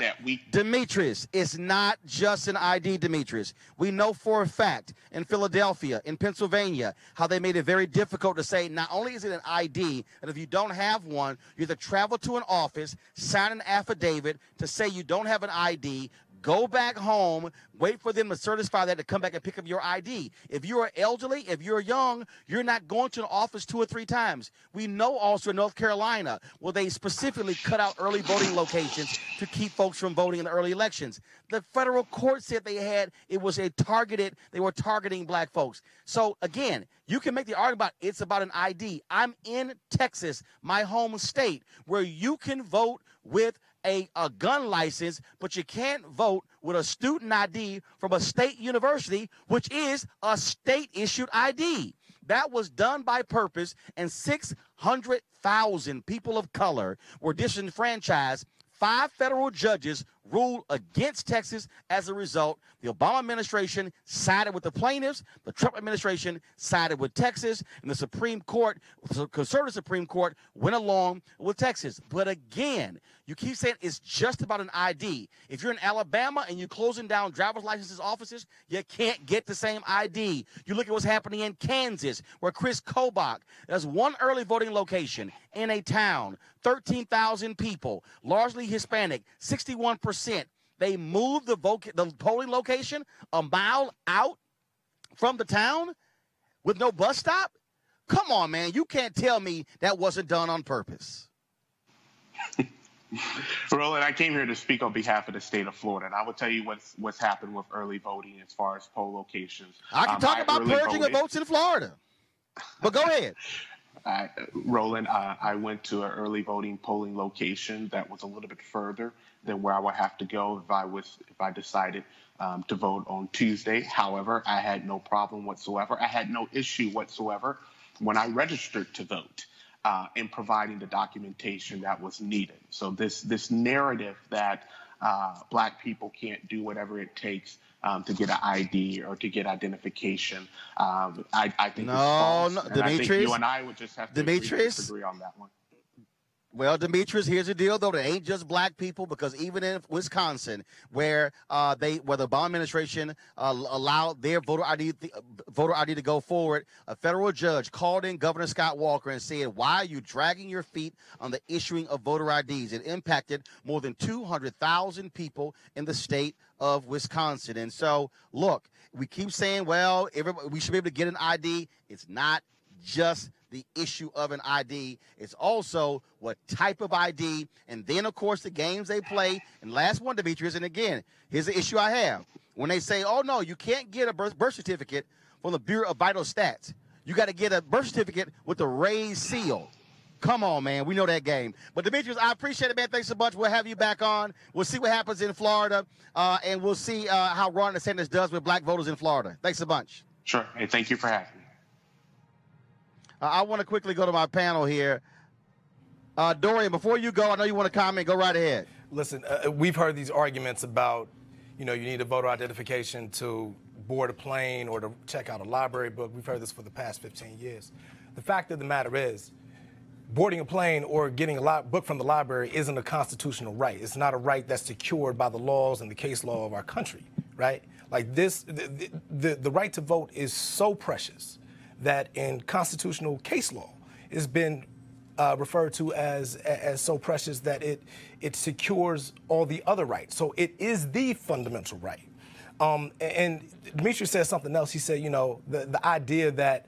Demetrius. It's not just an ID, Demetrius. We know for a fact in Philadelphia, in Pennsylvania, how they made it very difficult to say not only is it an ID, and if you don't have one, you have to travel to an office, sign an affidavit to say you don't have an ID. Go back home, wait for them to certify that to come back and pick up your ID. If you are elderly, if you're young, you're not going to the office 2 or 3 times. We know also in North Carolina where they specifically cut out early voting locations to keep folks from voting in the early elections. The federal court said they were targeting Black folks. So again, you can make the argument about it's about an ID. I'm in Texas, my home state, where you can vote with a gun license, but you can't vote with a student ID from a state university, which is a state-issued ID. That was done by purpose, and 600,000 people of color were disenfranchised. 5 federal judges ruled against Texas as a result. The Obama administration sided with the plaintiffs. The Trump administration sided with Texas. And the Supreme Court, the conservative Supreme Court, went along with Texas. But again, you keep saying it's just about an ID. If you're in Alabama and you're closing down driver's licenses offices, you can't get the same ID. You look at what's happening in Kansas, where Chris Kobach, there's one early voting location in a town, 13,000 people, largely Hispanic, 61%. They moved the polling location a mile out from the town with no bus stop? Come on, man. You can't tell me that wasn't done on purpose. Roland, I came here to speak on behalf of the state of Florida, and I will tell you what's happened with early voting as far as poll locations. I can talk about purging of votes in Florida, but go ahead. Roland, I went to an early voting polling location that was a little bit further than where I would have to go if I decided to vote on Tuesday. However, I had no problem whatsoever. I had no issue whatsoever when I registered to vote in providing the documentation that was needed. So this narrative that Black people can't do whatever it takes to get an ID or to get identification, I think is false. And I think you and I would just have to disagree on that one. Well, Demetrius, here's the deal, though. It ain't just Black people, because even in Wisconsin, where the Obama administration allowed their voter ID to go forward, a federal judge called in Governor Scott Walker and said, "Why are you dragging your feet on the issuing of voter IDs?" It impacted more than 200,000 people in the state of Wisconsin. And so, look, we keep saying, well, we should be able to get an ID. It's not just the issue of an ID. It's also what type of ID, and then, of course, the games they play. And last one, Demetrius, and again, here's the issue I have. When they say, oh, no, you can't get a birth certificate from the Bureau of Vital Stats. You got to get a birth certificate with the raised seal. Come on, man. We know that game. But, Demetrius, I appreciate it, man. Thanks so much. We'll have you back on. We'll see what happens in Florida, and we'll see how Ron DeSantis does with Black voters in Florida. Thanks a bunch. Sure. Hey, thank you for having me. I want to quickly go to my panel here. Dorian, before you go, I know you want to comment. Go right ahead. Listen, we've heard these arguments about, you need a voter identification to board a plane or to check out a library book. We've heard this for the past 15 years. The fact of the matter is, boarding a plane or getting a book from the library isn't a constitutional right. It's not a right that's secured by the laws and the case law of our country, right? Like this, the right to vote is so precious that in constitutional case law has been referred to as so precious that it secures all the other rights. So it is the fundamental right. And Demetrius said something else. He said, the idea that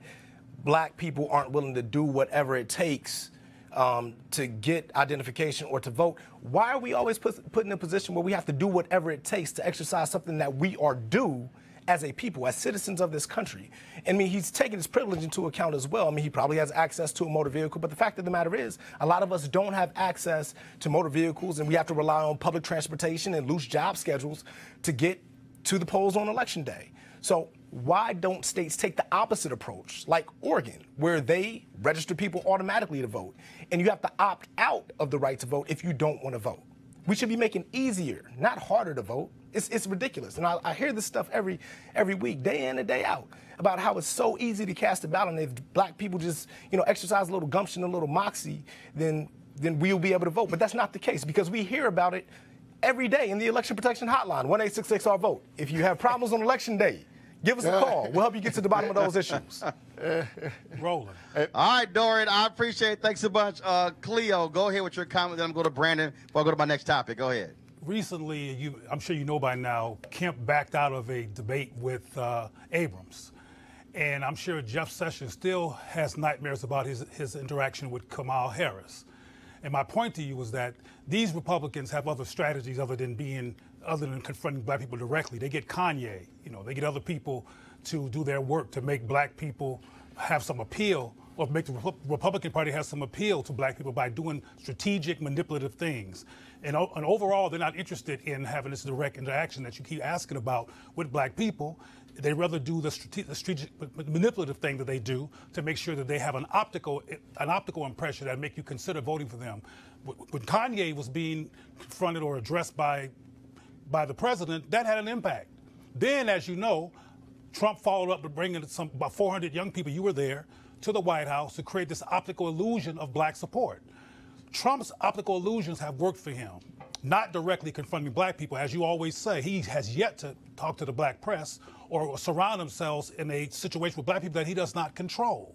Black people aren't willing to do whatever it takes to get identification or to vote. Why are we always put in a position where we have to do whatever it takes to exercise something that we are due as a people, as citizens of this country? I mean, he's taking his privilege into account as well. I mean, he probably has access to a motor vehicle, but the fact of the matter is, a lot of us don't have access to motor vehicles, and we have to rely on public transportation and loose job schedules to get to the polls on Election Day. So why don't states take the opposite approach, like Oregon, where they register people automatically to vote, and you have to opt out of the right to vote if you don't want to vote? We should be making easier, not harder to vote. It's ridiculous. And I hear this stuff every week, day in and day out, about how it's so easy to cast a ballot, and if Black people just, exercise a little gumption, a little moxie, then we'll be able to vote. But that's not the case, because we hear about it every day in the Election Protection Hotline, 1-866-RVOTE. If you have problems on Election Day, give us a call. We'll help you get to the bottom of those issues. Roland. All right, Dorian, I appreciate it. Thanks so much. Cleo, go ahead with your comment, then I'm going to Brandon before I go to my next topic. Go ahead. Recently, I'm sure you know by now, Kemp backed out of a debate with Abrams. And I'm sure Jeff Sessions still has nightmares about his interaction with Kamala Harris. And my point to you is that these Republicans have other strategies other than confronting Black people directly. They get Kanye, they get other people to do their work to make Black people have some appeal, or make the Republican Party have some appeal to Black people by doing strategic, manipulative things. And overall, they're not interested in having this direct interaction that you keep asking about with Black people. They rather do the strategic, manipulative thing that they do to make sure that they have an optical impression that make you consider voting for them. When Kanye was being confronted or addressed by the president, that had an impact. Then, as you know, Trump followed up with bringing about 400 young people, you were there, to the White House to create this optical illusion of Black support. Trump's optical illusions have worked for him, not directly confronting Black people. As you always say, he has yet to talk to the Black press or surround themselves in a situation with Black people that he does not control.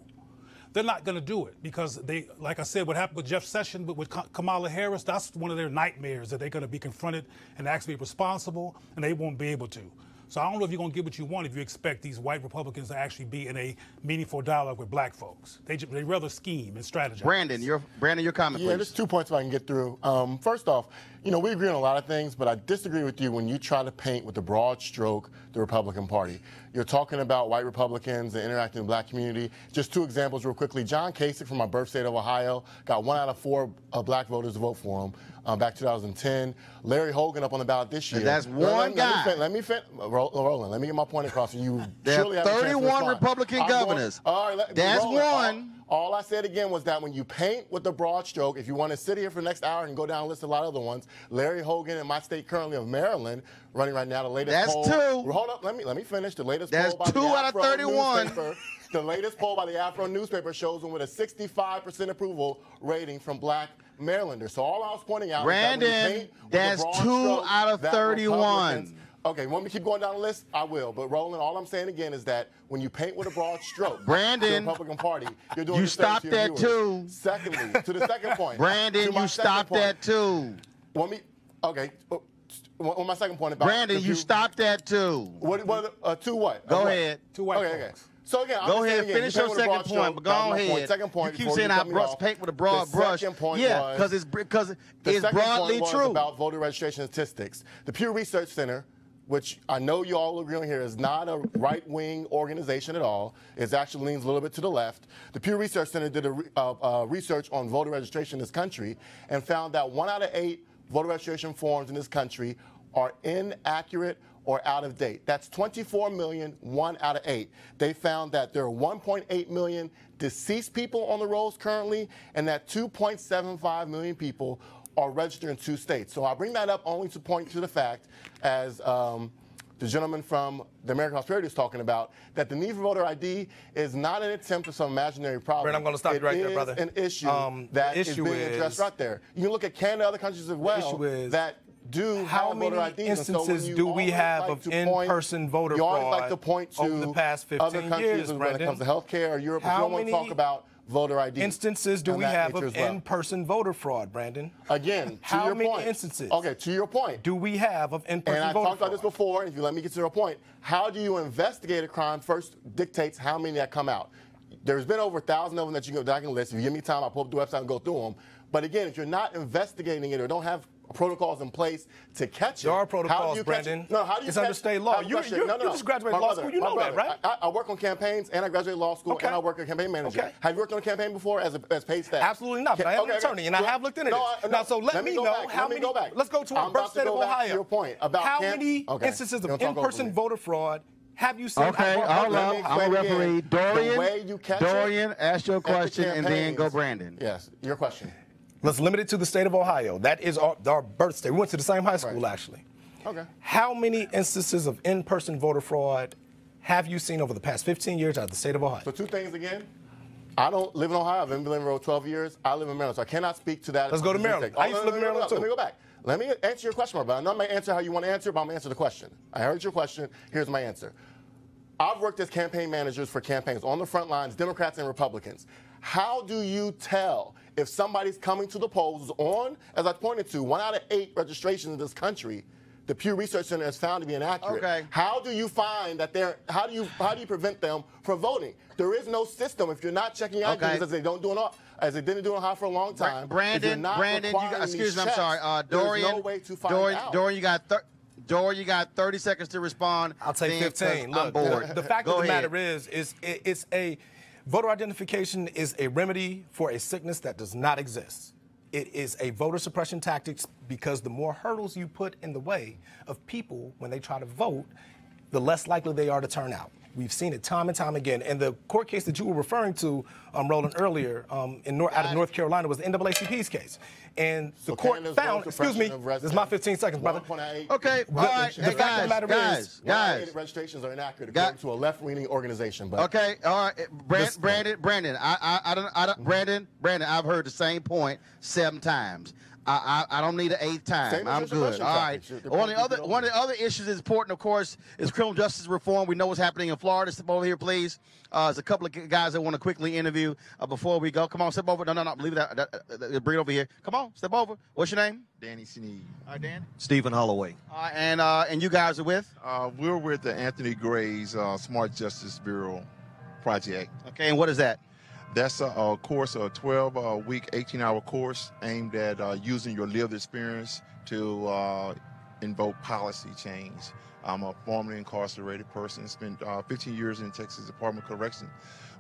They're not going to do it because like I said, what happened with Jeff Sessions, with Kamala Harris, that's one of their nightmares, that they're going to be confronted and actually responsible, and they won't be able to. So I don't know if you're going to get what you want if you expect these white Republicans to actually be in a meaningful dialogue with Black folks. They rather scheme and strategize. Brandon, your comment, please. Yeah, there's 2 points if I can get through. First off, You know, we agree on a lot of things, but I disagree with you when you try to paint with a broad stroke the Republican Party. You're talking about white Republicans and interacting with the black community. Just two examples real quickly. John Kasich from my birth state of Ohio got 1 out of 4 black voters to vote for him back 2010. Larry Hogan up on the ballot this year. That's one guy. Let me finish. Roland, let me get my point across. You there surely are have a chance to 31 respond. Republican governors. All right, that's Roland, one. All I said again was that when you paint with a broad stroke, if you want to sit here for the next hour and go down and list a lot of other ones, Larry Hogan in my state currently of Maryland, running right now, the latest poll. That's 2. Hold up, let me finish. The latest That's poll by 2 the out of Afro 31. newspaper. The latest poll by the Afro newspaper shows him with a 65% approval rating from black Marylanders. So all I was pointing out Brandon, is that when you paint with that's a broad 2 stroke, out of that 31. Republicans. Okay, want me to keep going down the list? I will. But Roland, all I'm saying again is that when you paint with a broad stroke, Brandon, the Republican Party, you're doing you the same stopped to your that viewers. too. Secondly, to the second point. Brandon, you stopped that too. Want me? Okay. On my second point about Brandon, you stopped that too. To what? Go ahead. To white okay. So again, go ahead, finish your second point, but go ahead. Second point. You keep saying I paint with a broad brush. Second point yeah, because it's broadly true. About voter registration statistics. The Pew Research Center, which I know you all agree on here, is not a right-wing organization at all. It actually leans a little bit to the left. The Pew Research Center did a research on voter registration in this country and found that 1 out of 8 voter registration forms in this country are inaccurate or out of date. That's 24 million, 1 out of 8. They found that there are 1.8 million deceased people on the rolls currently, and that 2.75 million people are registered in 2 states. So I bring that up only to point to the fact, as the gentleman from the American Prosperity is talking about, that the need for voter ID is not an attempt at some imaginary problem. Brent, I'm going to stop you right there, brother. It is an issue that is being addressed right there. You can look at Canada, other countries as well, that do how many instances do we have of in-person voter fraud you always like to point to over the past 15 other countries years, when it comes to healthcare or Europe, but you don't want to talk about voter ID. Instances do we have of in-person voter fraud, Brandon? Again, how your many point. Instances? Okay, to your point. Do we have of in-person voter fraud? And I talked about this before, and if you let me get to your point, how do you investigate a crime first dictates how many that come out. There's been over 1,000 of them that I can list. If you give me time, I'll pull up the website and go through them. But again, if you're not investigating it or don't have protocols in place to catch it. There are protocols, how do you Brandon. No, how do you it's under state law. You just graduated law school. You know that, right? I work on campaigns, and I graduated law school, and I work as a campaign manager. Okay. Have you worked on a campaign before as paid staff? Absolutely not, but I am an attorney, and I have looked into this. Now, so let me know how many. Let's go to our birth state of Ohio. To your point about how many instances of in-person voter fraud have you seen? Okay, hold on. I'm a referee. Dorian, ask your question, and then go Brandon. Yes, your question. Let's limit it to the state of Ohio. That is our birth state. We went to the same high school, actually. Okay. How many instances of in-person voter fraud have you seen over the past 15 years out of the state of Ohio? So 2 things again. I don't live in Ohio. I've been living for 12 years. I live in Maryland, so I cannot speak to that. Let's go to Maryland. I used to live in Maryland, too. Let me go back. Let me answer your question, my brother. I'm not going to answer how you want to answer, but I'm going to answer the question. I heard your question. Here's my answer. I've worked as campaign managers for campaigns on the front lines, Democrats and Republicans. How do you tell if somebody's coming to the polls on, as I pointed to, 1 out of 8 registrations in this country, the Pew Research Center has found to be inaccurate? Okay. How do you find that how do you prevent them from voting? There is no system if you're not checking out as they didn't do in Ohio for a long time. Brandon, excuse me, I'm sorry. Dorian, there's no way to find out. Dorian, you got 30 seconds to respond. I'll take 15. Look, I'm bored. The fact of the matter is it's a voter identification is a remedy for a sickness that does not exist. It is a voter suppression tactics because the more hurdles you put in the way of people when they try to vote, the less likely they are to turn out. We've seen it time and time again. And the court case that you were referring to, Roland, earlier out of North Carolina was the NAACP's case. And the court found, excuse me, this is my 15 seconds, brother. Okay, all right. The fact of the matter is, guys. registrations are inaccurate according to a left-leaning organization. But okay, all right. Brandon, Brandon, I've heard the same point 7 times. I don't need an 8th time. I'm good. All right. One of the other issues that's important, of course, is criminal justice reform. We know what's happening in Florida. Step over here, please. There's a couple of guys that want to quickly interview before we go. Come on, step over. No. Leave that. Bring it over here. Come on, step over. What's your name? Danny Sneed. All right, Dan. Stephen Holloway. And you guys are with? We're with the Anthony Gray's Smart Justice Bureau project. Okay, and what is that? That's a course, a 12-week, 18-hour course aimed at using your lived experience to invoke policy change. I'm a formerly incarcerated person, spent 15 years in Texas Department of Correction,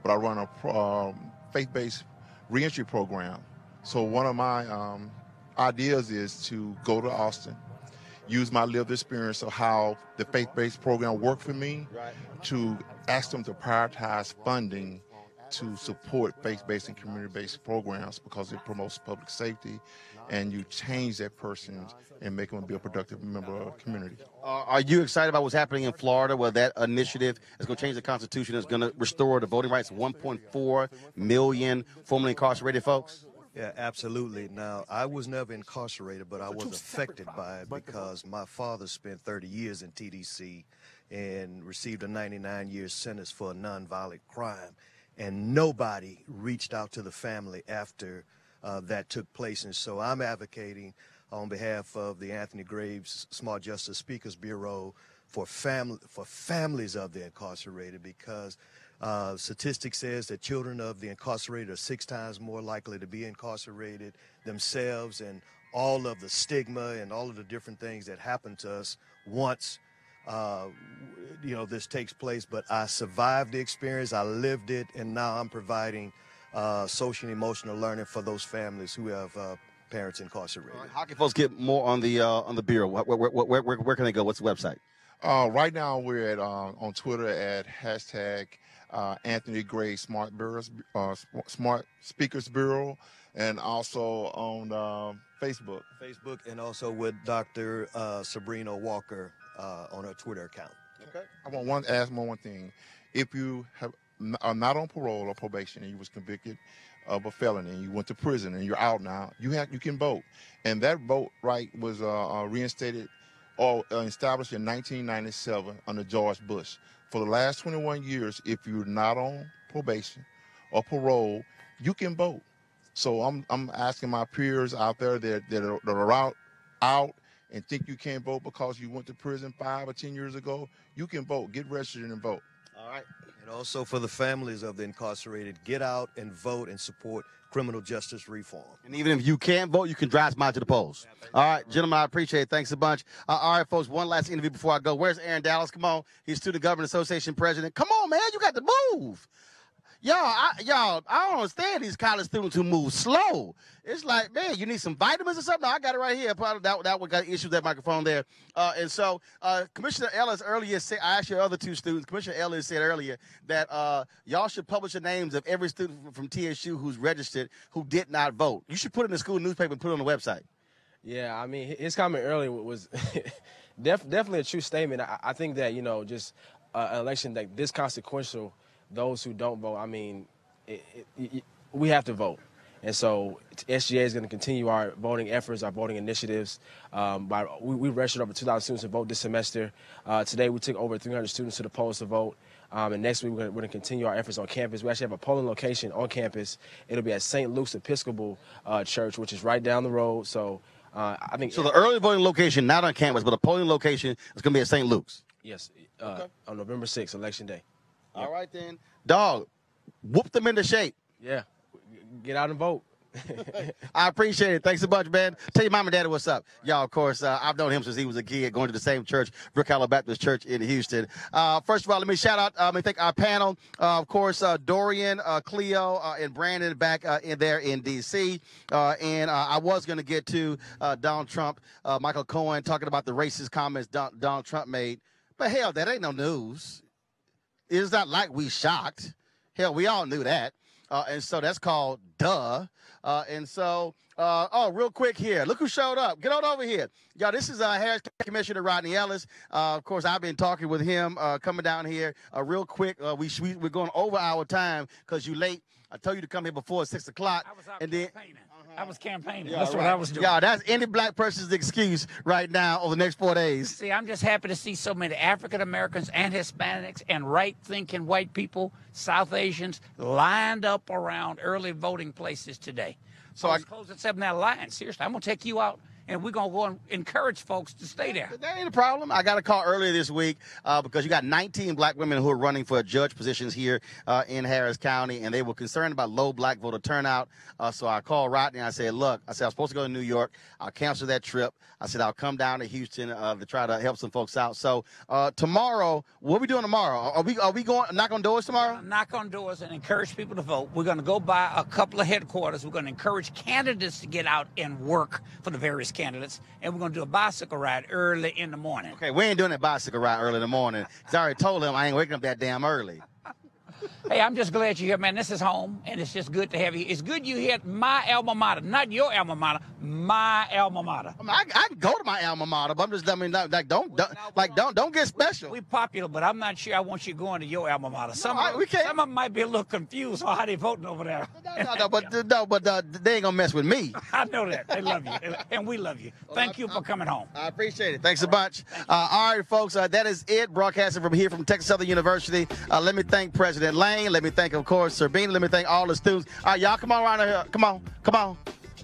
but I run a faith-based reentry program. So one of my ideas is to go to Austin, use my lived experience of how the faith-based program worked for me, to ask them to prioritize funding to support faith-based and community-based programs because it promotes public safety, and you change that person and make them be a productive member of the community. Are you excited about what's happening in Florida, where that initiative is going to change the Constitution, is going to restore the voting rights of 1.4 million formerly incarcerated folks? Yeah, absolutely. Now, I was never incarcerated, but I was affected by it because my father spent 30 years in TDC and received a 99-year sentence for a nonviolent crime. And nobody reached out to the family after that took place. And so I'm advocating on behalf of the Anthony Graves Smart Justice Speakers Bureau for families of the incarcerated, because statistics says that children of the incarcerated are 6 times more likely to be incarcerated themselves, and all of the stigma and all of the different things that happen to us once this takes place. But I survived the experience, I lived it, and now I'm providing social and emotional learning for those families who have parents incarcerated. Right. How can folks get more on the bureau? Where can they go? What's the website? Right now we're at on Twitter at hashtag Anthony Gray Smart Speakers Bureau, and also on Facebook. And also with Dr. Sabrina Walker on her Twitter account. Okay. I want to ask one thing. If you are not on parole or probation and you was convicted of a felony and you went to prison and you're out now, you can vote. And that vote right was reinstated or established in 1997 under George Bush. For the last 21 years, if you're not on probation or parole, you can vote. So I'm asking my peers out there that are out and think you can't vote because you went to prison 5 or 10 years ago, you can vote. Get registered and vote. All right. And also for the families of the incarcerated, get out and vote and support criminal justice reform. And even if you can't vote, you can drive smile to the polls. All right, gentlemen, I appreciate it. Thanks a bunch. All right, folks, one last interview before I go. Where's Aaron Dallas? Come on. He's Student Government Association president. Come on, man. You got to move. Y'all, I don't understand these college students who move slow. It's like, man, you need some vitamins or something? No, I got it right here. That one got issues with that microphone there. And so Commissioner Ellis earlier said, I asked your other two students, Commissioner Ellis said earlier that y'all should publish the names of every student from TSU who's registered who did not vote. You should put it in the school newspaper and put it on the website. Yeah, I mean, his comment earlier was definitely a true statement. I think that, just an election like this consequential, those who don't vote, I mean, we have to vote. And so SGA is going to continue our voting efforts, our voting initiatives. We registered over 2,000 students to vote this semester. Today we took over 300 students to the polls to vote. And next week we're going to continue our efforts on campus. We actually have a polling location on campus. It'll be at St. Luke's Episcopal Church, which is right down the road. So I think. So the early voting location, not on campus, but a polling location is going to be at St. Luke's. Yes, on November 6th, Election Day. All right, then. Dog, whoop them into shape. Yeah. Get out and vote. I appreciate it. Thanks a bunch, man. Tell your mom and daddy what's up. Y'all, of course, I've known him since he was a kid, going to the same church, Brook Hollow Baptist Church in Houston. First of all, let me shout out, let me thank our panel. Of course, Dorian, Cleo, and Brandon back in there in D.C. And I was going to get to Donald Trump, Michael Cohen, talking about the racist comments Donald Trump made. But hell, that ain't no news. It's not like we shocked. Hell, we all knew that. And so that's called duh. And so, real quick here. Look who showed up. Get on over here. Y'all, this is Harris County Commissioner Rodney Ellis. Of course, I've been talking with him coming down here real quick. We're going over our time because you're late. I told you to come here before 6 o'clock. I was out campaigning. I was campaigning. That's right. what I was doing. Yeah, that's any black person's excuse right now over the next 4 days. See, I'm just happy to see so many African Americans and Hispanics and right-thinking white people, South Asians, lined up around early voting places today. So I close at 7 that line. Seriously, I'm going to take you out and we're going to go and encourage folks to stay there. That ain't a problem. I got a call earlier this week because you got 19 black women who are running for judge positions here in Harris County, and they were concerned about low black voter turnout. So I called Rodney and I said, look, I said, I'm supposed to go to New York. I'll cancel that trip. I said, I'll come down to Houston to try to help some folks out. So tomorrow, what are we doing tomorrow? Are we going knock on doors tomorrow? Knock on doors and encourage people to vote. We're going to go by a couple of headquarters. We're going to encourage candidates to get out and work for the various candidates. And we're going to do a bicycle ride early in the morning. Okay, we ain't doing that bicycle ride early in the morning. Because I already told him I ain't waking up that damn early. Hey, I'm just glad you're here, man. This is home, and it's just good to have you. It's good you here at my alma mater, not your alma mater, my alma mater. I mean, I can go to my alma mater, but I'm just, I mean, don't get special. We're popular, but I'm not sure I want you going to your alma mater. Some of them might be a little confused on how they voting over there. But they ain't gonna mess with me. I know that. They love you, and we love you. Thank you for coming home. I appreciate it. Thanks a bunch. All right, folks, that is it. Broadcasting from here from Texas Southern University. Let me thank President Lane. Let me thank, of course, Serbina. Let me thank all the students. All right, y'all, come on around here. Come on.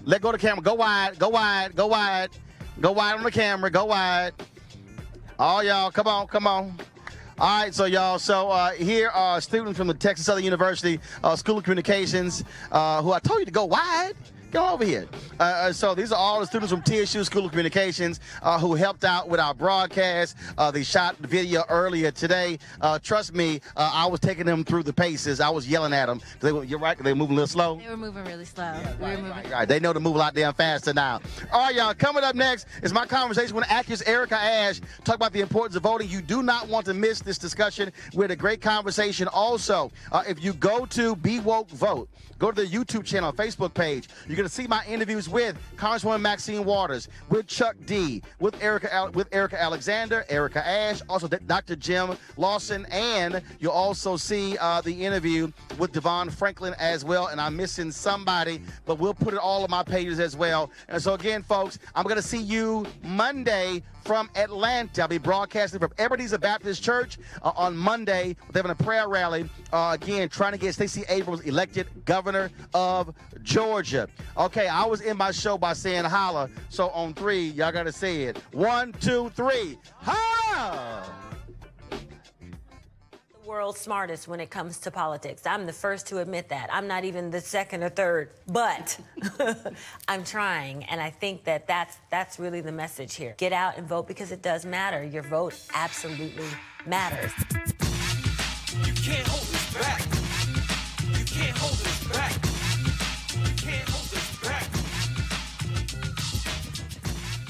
Let go of the camera. Go wide. Go wide on the camera. Go wide. All y'all, come on. All right, so y'all, here are students from the Texas Southern University School of Communications who I told you to go wide. Get over here. So these are all the students from TSU School of Communications who helped out with our broadcast. They shot the video earlier today. Trust me, I was taking them through the paces. I was yelling at them. You're right, they were moving a little slow. They were moving really slow. Right. They know to move a lot damn faster now. All right, y'all, coming up next is my conversation with actress Erica Ash. Talk about the importance of voting. You do not want to miss this discussion. We had a great conversation. Also, if you go to Be Woke Vote, go to the YouTube channel, Facebook page. You're going to see my interviews with Congresswoman Maxine Waters, with Chuck D, with Erica Alexander, Erica Ash, also Dr. Jim Lawson, and you'll also see the interview with Devon Franklin as well. And I'm missing somebody, but we'll put it all on my pages as well. And so again, folks, I'm going to see you Monday from Atlanta. I'll be broadcasting from Ebenezer Baptist Church on Monday. They're having a prayer rally, again, trying to get Stacey Abrams elected governor of Georgia. Okay, I was in my show by saying holla, so on 3, y'all got to say it. 1, 2, 3, holla! World's smartest when it comes to politics. I'm the first to admit that. I'm not even the second or third, but I'm trying, and I think that that's really the message here. Get out and vote because it does matter. Your vote absolutely matters. You can't hold us back. You can't hold us back. You can't hold us back.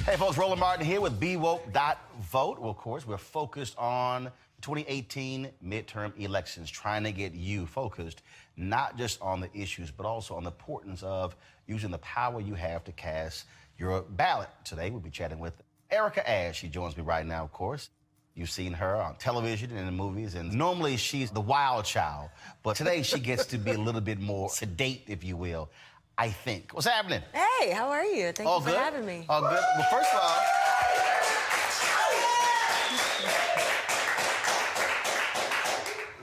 Hey folks, Roland Martin here with BeWoke.vote. Well, of course, we're focused on 2018 midterm elections, trying to get you focused not just on the issues, but also on the importance of using the power you have to cast your ballot. Today, we'll be chatting with Erica Ash. She joins me right now, of course. You've seen her on television and in the movies, and normally she's the wild child, but today she gets to be a little bit more sedate, if you will, I think. What's happening? Hey, how are you? Thank you for having me. All good. Well, first of all,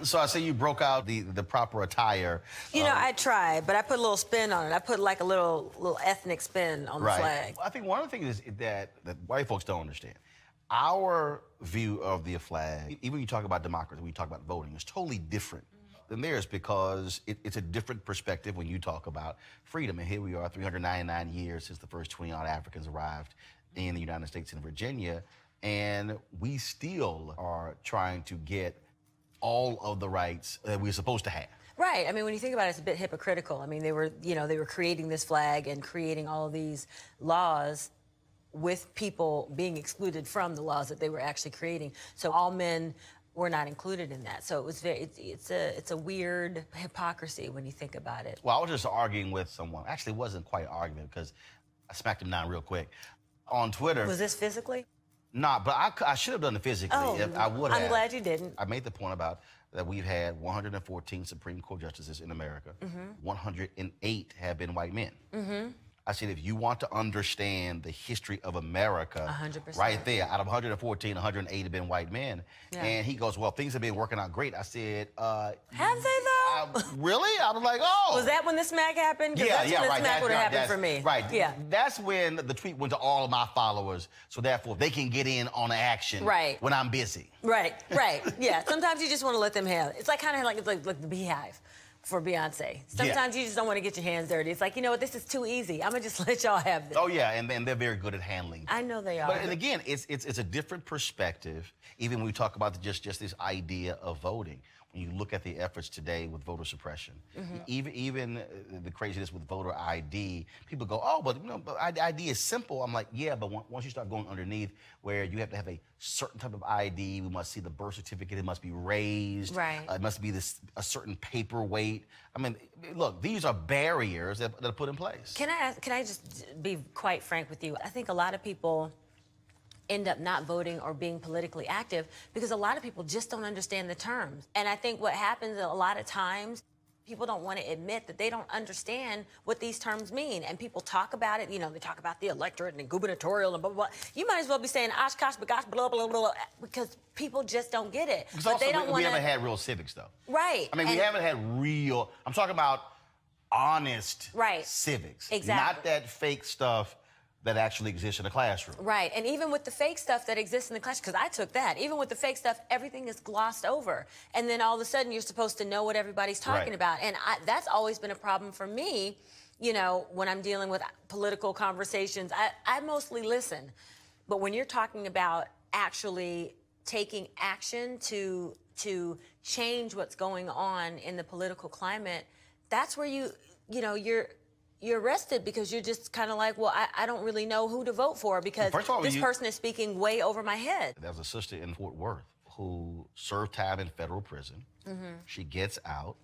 so I see you broke out the proper attire. You know, I tried, but I put a little spin on it. I put like a little ethnic spin on the flag. I think one of the things is that white folks don't understand. Our view of the flag, even when you talk about democracy, when you talk about voting, is totally different than theirs because it's a different perspective when you talk about freedom. And here we are, 399 years since the first 20-odd Africans arrived in the United States and Virginia, and we still are trying to get all of the rights that we're supposed to have. Right. I mean, when you think about it, it's a bit hypocritical. I mean, they were creating this flag and creating all of these laws with people being excluded from the laws that they were actually creating. So all men were not included in that. So it was it's a weird hypocrisy when you think about it. Well, I was just arguing with someone. Actually, it wasn't quite an argument because I smacked him down real quick. On Twitter. Was this physically? Nah, but I should have done it physically. If I would have. I'm glad you didn't. I made the point about that we've had 114 Supreme Court justices in America. 108 have been white men. I said, if you want to understand the history of America, 100%. right there, out of 114, 108 have been white men. Yeah. And he goes, well, things have been working out great. I said, have they though? Really? I was like, oh. Was that when the smack happened? 'Cause that's when the smack would have happened for me. Right. Yeah. That's when the tweet went to all of my followers, so therefore they can get in on the action when I'm busy. Right. Yeah. Sometimes you just want to let them have it. It's like kind of like the Beehive for Beyonce. Sometimes you just don't want to get your hands dirty. It's like, you know what, this is too easy. I'm gonna just let y'all have this. Oh yeah, and they're very good at handling. I know they are. But and again, it's a different perspective. Even when we talk about just this idea of voting, when you look at the efforts today with voter suppression, even the craziness with voter ID, people go, oh, but ID is simple. I'm like, yeah, but once you start going underneath, where you have to have a certain type of ID, we must see the birth certificate, it must be raised, it must be a certain paperweight. I mean, look, these are barriers that are put in place. Can I just be quite frank with you? I think a lot of people end up not voting or being politically active because a lot of people just don't understand the terms. And I think what happens a lot of times, people don't want to admit that they don't understand what these terms mean. And people talk about it, you know, they talk about the electorate and the gubernatorial and blah, blah, blah. You might as well be saying Oshkosh, bagosh, blah, blah, blah, because people just don't get it. Because but also, they don't want we to. haven't had real civics, though. Right. I mean, we haven't had real, I'm talking about honest civics. Exactly. Not that fake stuff that actually exists in the classroom. Right, and even with the fake stuff that exists in the class, because I took that, even with the fake stuff, everything is glossed over. And then all of a sudden, you're supposed to know what everybody's talking about. And that's always been a problem for me, you know, when I'm dealing with political conversations. I mostly listen. But when you're talking about actually taking action to change what's going on in the political climate, that's where you're arrested because you're just kind of like, well, I don't really know who to vote for because this person is speaking way over my head. There's a sister in Fort Worth who served time in federal prison. She gets out.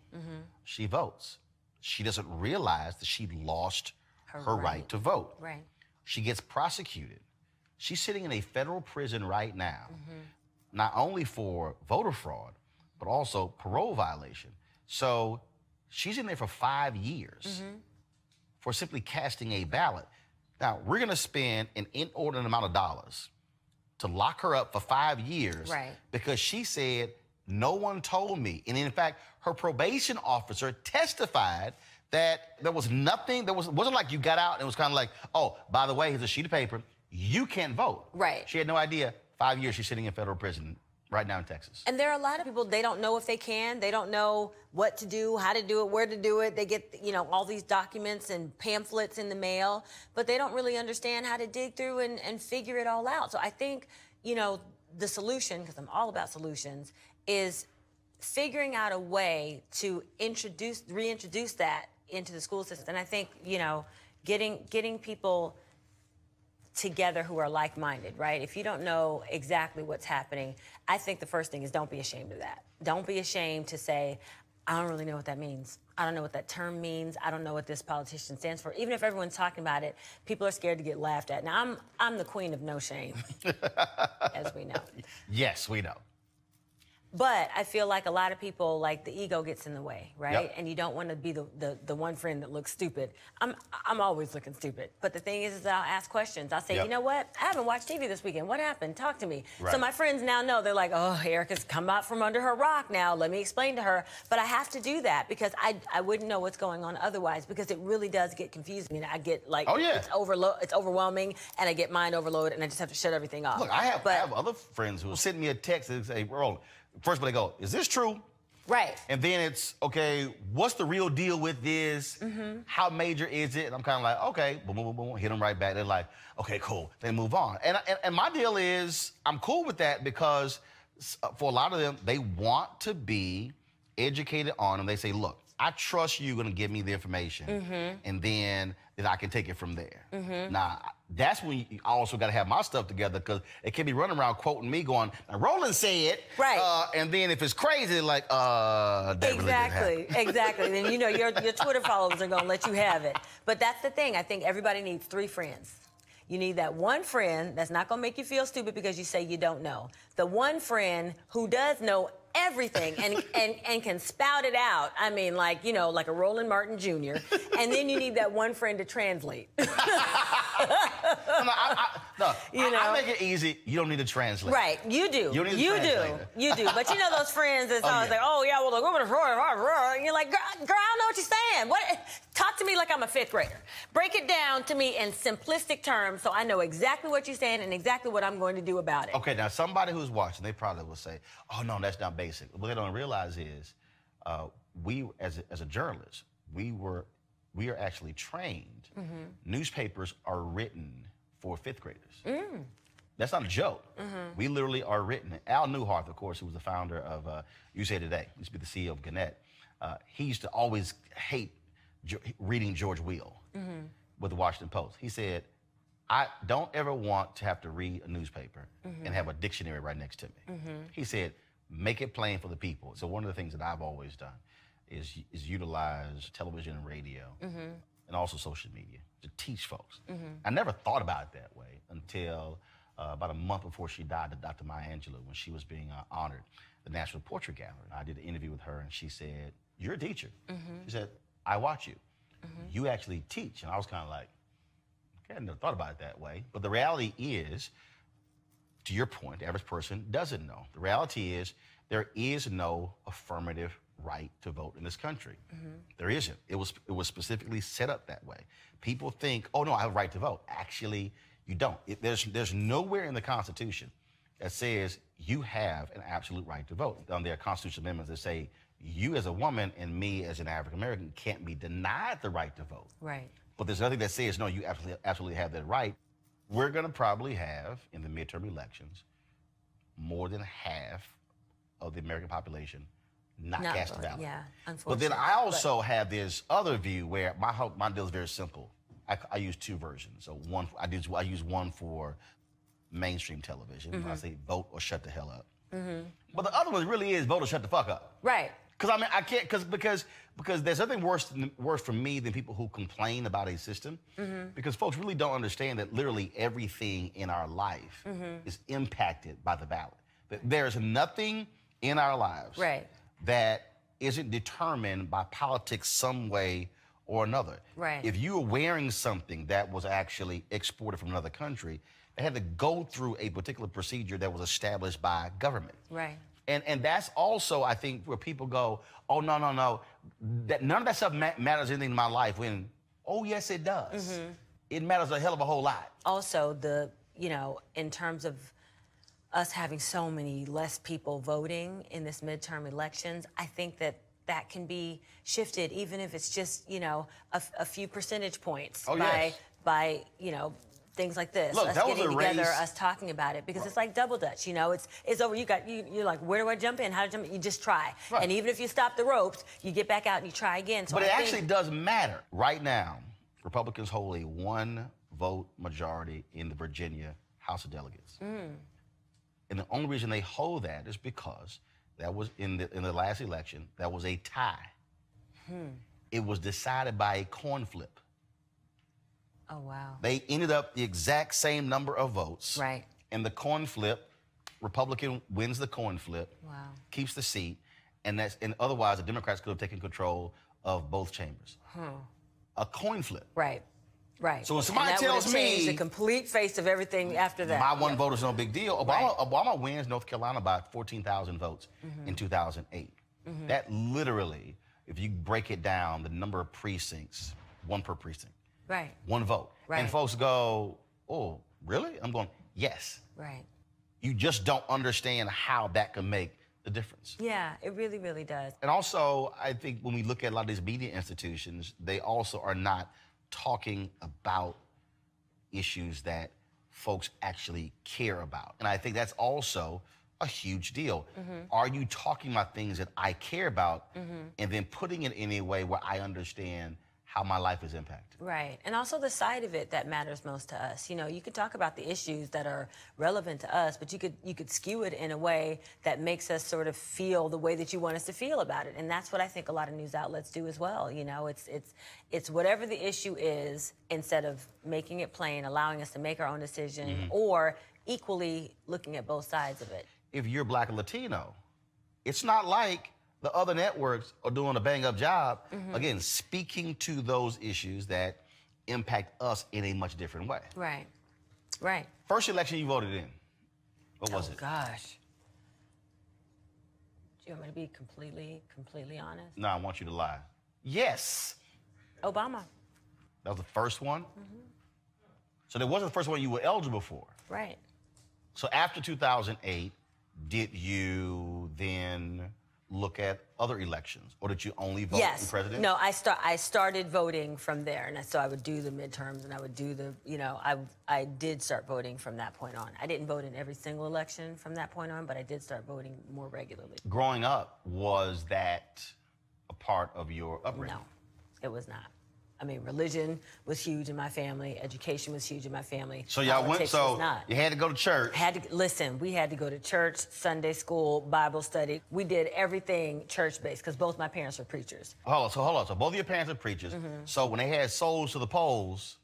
She votes. She doesn't realize that she lost her right to vote. Right. She gets prosecuted. She's sitting in a federal prison right now, not only for voter fraud, but also parole violation. So she's in there for 5 years. For simply casting a ballot. Now, we're going to spend an inordinate amount of dollars to lock her up for 5 years because she said, no one told me. And in fact, her probation officer testified that there was nothing, it wasn't like you got out and it was kind of like, oh, by the way, here's a sheet of paper, you can't vote. Right. She had no idea. 5 years she's sitting in federal prison right now in Texas. And there are a lot of people, they don't know if they can, they don't know what to do, how to do it, where to do it. They get, you know, all these documents and pamphlets in the mail, but they don't really understand how to dig through and figure it all out. So I think, you know, the solution, because I'm all about solutions, is figuring out a way to reintroduce that into the school system. And I think, you know, getting people together who are like-minded, right? If you don't know exactly what's happening, I think the first thing is don't be ashamed of that. Don't be ashamed to say, I don't really know what that means. I don't know what that term means. I don't know what this politician stands for. Even if everyone's talking about it, people are scared to get laughed at. Now, I'm the queen of no shame, as we know. Yes, we know. But I feel like a lot of people, like, the ego gets in the way, right? Yep. And you don't want to be the one friend that looks stupid. I'm always looking stupid. But the thing is I'll ask questions. I'll say, you know what? I haven't watched TV this weekend. What happened? Talk to me. Right. So my friends now know. They're like, oh, Erica's come out from under her rock now. Let me explain to her. But I have to do that because I wouldn't know what's going on otherwise because it really does get confusing. And I get, like, it's overwhelming, and I get mind overload, and I just have to shut everything off. Look, I have other friends who will send me a text and say, Roland, first, they go, is this true? Right. And then it's, okay, what's the real deal with this? How major is it? And I'm kind of like, okay, boom, boom, boom, boom, hit them right back. They're like, okay, cool. They move on. And my deal is, I'm cool with that because for a lot of them, they want to be educated on them. They say, look, I trust you're going to give me the information, and then I can take it from there. Now, that's when you also got to have my stuff together because it can be running around quoting me going, now, Roland said, and then if it's crazy, like, that really didn't happen. Exactly. Then, you know, your Twitter followers are going to let you have it. But that's the thing. I think everybody needs 3 friends. You need that one friend that's not going to make you feel stupid because you say you don't know. The one friend who does know everything and can spout it out. I mean, like, you know, like a Roland Martin Jr. And then you need that one friend to translate. I make it easy. You don't need to translate. Right, you do. You don't need to translate. You do. But you know those friends that's always like, oh yeah, well, and you're like, girl, I don't know what you're saying. What? Talk to me like I'm a 5th grader. Break it down to me in simplistic terms so I know exactly what you're saying and exactly what I'm going to do about it. Okay, now somebody who's watching, they probably will say, oh no, that's not basic. What they don't realize is we, as a journalist, we are actually trained. Newspapers are written for 5th graders. That's not a joke. We literally are written. Al Newhart, of course, who was the founder of USA Today, used to be the CEO of Gannett, he used to always hate reading George Will with the Washington Post. He said, I don't ever want to have to read a newspaper and have a dictionary right next to me. He said, make it plain for the people. So one of the things that I've always done is utilize television and radio and also social media to teach folks. I never thought about it that way until about a month before she died, Dr. Maya Angelou, when she was being honored at the National Portrait Gallery. I did an interview with her and she said, you're a teacher. She said, I watch you. You actually teach. And I was kind of like, okay, I never thought about it that way. But the reality is, to your point, the average person doesn't know. The reality is there is no affirmative right to vote in this country. There isn't. It was specifically set up that way. People think, oh no, I have a right to vote. Actually, you don't. There's nowhere in the Constitution that says you have an absolute right to vote. There are constitutional amendments that say you as a woman and me as an African American can't be denied the right to vote. Right. But there's nothing that says no, you absolutely have that right. We're going to probably have in the midterm elections more than half of the American population not cast a ballot. Yeah, unfortunately. But then I also have this other view where my deal is very simple. I use 2 versions. So I use one for mainstream television. I say vote or shut the hell up. But the other one really is vote or shut the fuck up. Right. Because I mean I can't because there's nothing worse for me than people who complain about a system. Because folks really don't understand that literally everything in our life is impacted by the ballot. There's nothing in our lives that isn't determined by politics some way or another. Right. If you were wearing something that was actually exported from another country, they had to go through a particular procedure that was established by government. Right. And that's also, I think, where people go, oh, no, that none of that stuff matters anything in my life, when, oh, yes, it does. It matters a hell of a whole lot. Also, in terms of us having so many less people voting in this midterm elections, I think that can be shifted, even if it's just, a few percentage points by things like this. Look, us getting together, us talking about it, because it's like double dutch. It's over. You're like, where do I jump in? How to jump in? You just try. Right. And even if you stop the ropes, you get back out and you try again. So but it actually does matter. Right now, Republicans hold a 1-vote majority in the Virginia House of Delegates. And the only reason they hold that is because that was in the last election, that was a tie. It was decided by a coin flip. Oh, wow. They ended up the exact same number of votes. Right. And the coin flip, Republican wins the coin flip, keeps the seat, and otherwise the Democrats could have taken control of both chambers. A coin flip. Right. Right. So when somebody tells me the complete face of everything after that. My 1 vote is no big deal. Obama wins North Carolina by 14,000 votes in 2008. That literally, if you break it down, the number of precincts, 1 per precinct. Right. 1 vote. Right. And folks go, oh, really? I'm going, yes. Right. You just don't understand how that can make the difference. Yeah, it really, really does. And also, I think when we look at a lot of these media institutions, they also are not talking about issues that folks actually care about. And I think that's also a huge deal. Are you talking about things that I care about and then putting it in a way where I understand how my life is impacted? Right. And also the side of it that matters most to us. You could talk about the issues that are relevant to us, but you could skew it in a way that makes us sort of feel the way that you want us to feel about it. And that's what I think a lot of news outlets do as well. It's whatever the issue is, instead of making it plain, allowing us to make our own decision, or equally looking at both sides of it. If you're Black or Latino, It's not like the other networks are doing a bang-up job. Mhm. Again, speaking to those issues that impact us in a much different way. Right. Right. First election you voted in, what was Oh, it? gosh. Do you want me to be completely honest? No, I want you to lie. Yes. Obama. That was the first one? Mm-hmm. So that wasn't the first one you were eligible for. Right. So after 2008, did you then look at other elections, or did you only vote in president? No, I started voting from there, and so I would do the midterms, and I would do the, I did start voting from that point on. I didn't vote in every single election from that point on, but I did start voting more regularly. Growing up, was that a part of your upbringing? No, it was not. I mean, religion was huge in my family. Education was huge in my family. So y'all went, Politics so was not. you had to go to church. Listen, we had to go to church, Sunday school, Bible study. We did everything church-based because both my parents were preachers. Hold on. So both of your parents are preachers. Mhm. So when they had souls to the polls.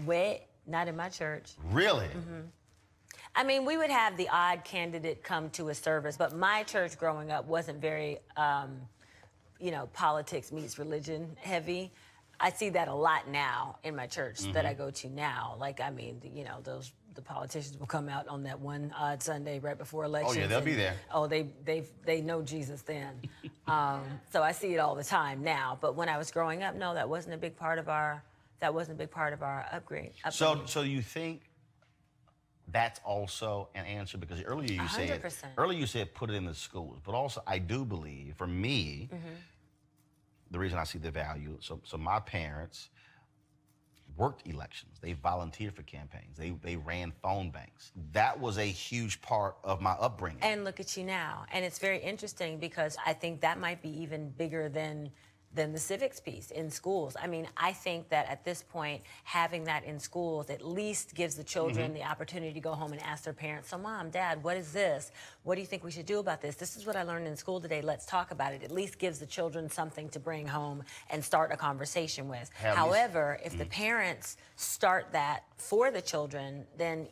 Wait, not in my church. Really? Mhm. I mean, we would have the odd candidate come to a service, but my church growing up wasn't very, politics meets religion heavy. I see that a lot now in my church that I go to now. Like, I mean, the politicians will come out on that one odd Sunday right before elections. Oh yeah, they'll be there. Oh, they know Jesus then. So I see it all the time now. But when I was growing up, no, that wasn't a big part of our upgrade. So you think that's also an answer? Because earlier you 100%. said put it in the schools, but also I do believe, for me, the reason I see the value, so my parents worked elections. They volunteered for campaigns. They ran phone banks. That was a huge part of my upbringing. And look at you now. And it's very interesting because I think that might be even bigger than the civics piece in schools. I mean, I think that at this point, having that in schools at least gives the children the opportunity to go home and ask their parents, so Mom, Dad, what is this? What do you think we should do about this? This is what I learned in school today. Let's talk about it. At least gives the children something to bring home and start a conversation with. However, if the parents start that for the children, then,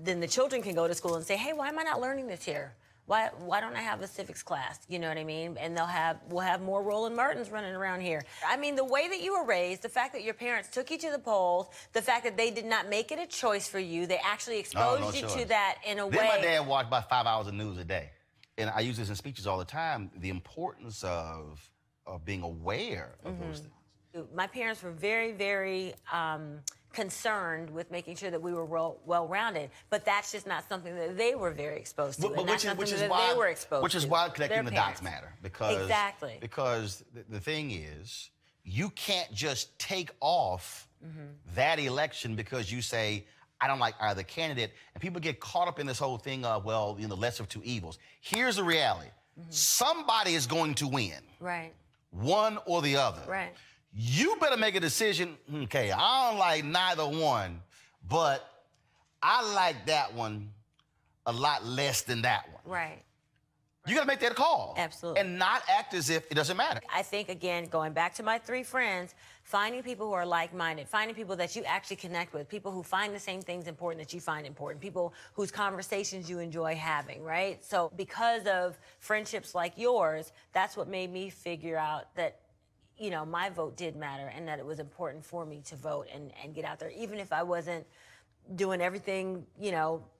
then the children can go to school and say, hey, why am I not learning this here? Why don't I have a civics class? You know what I mean? And we'll have more Roland Martins running around here. I mean, the way that you were raised, the fact that your parents took you to the polls, the fact that they did not make it a choice for you, they actually exposed you to that in a way. Then my dad watched about 5 hours of news a day. And I use this in speeches all the time, the importance of being aware of those things. My parents were very, very concerned with making sure that we were well-rounded, but that's just not something that they were very exposed to. Which is why connecting the dots matter. Because the thing is, you can't just take off that election because you say, I don't like either candidate, and people get caught up in this whole thing of, lesser of two evils. Here's the reality. Somebody is going to win. Right. One or the other. Right. You better make a decision, okay, I don't like neither one, but I like that one a lot less than that one. Right. You gotta make that call. Absolutely. And not act as if it doesn't matter. I think, again, going back to my 3 friends, finding people who are like-minded, finding people that you actually connect with, people who find the same things important that you find important, people whose conversations you enjoy having, right? So because of friendships like yours, that's what made me figure out that my vote did matter and that it was important for me to vote and get out there, even if I wasn't doing everything,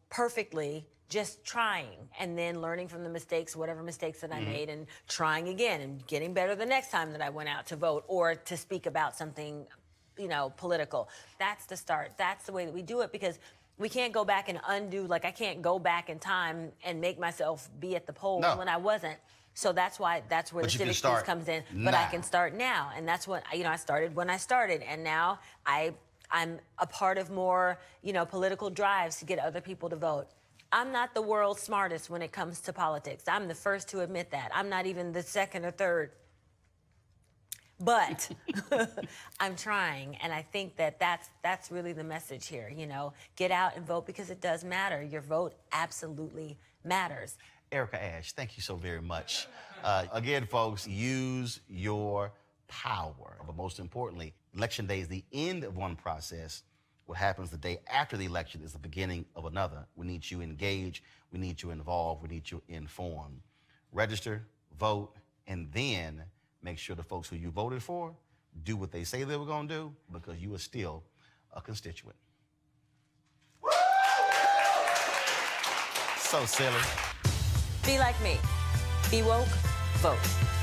perfectly, just trying and then learning from the mistakes, whatever mistakes that I made, and trying again and getting better the next time that I went out to vote or to speak about something, political. That's the start. That's the way that we do it, because we can't go back and undo, I can't go back in time and make myself be at the polls when I wasn't. So that's where the civics piece comes in. But I can start now. And that's what, I started when I started. And now I'm a part of more, political drives to get other people to vote. I'm not the world's smartest when it comes to politics. I'm the first to admit that. I'm not even the second or third. But I'm trying, and I think that's really the message here, Get out and vote because it does matter. Your vote absolutely matters. Erica Ash, thank you so very much. Again, folks, use your power. But most importantly, Election Day is the end of one process. What happens the day after the election is the beginning of another. We need you engaged. We need you involved. We need you informed. register, vote, and then make sure the folks who you voted for do what they say they were going to do, because you are still a constituent. So silly. Be like me. Be woke. Vote.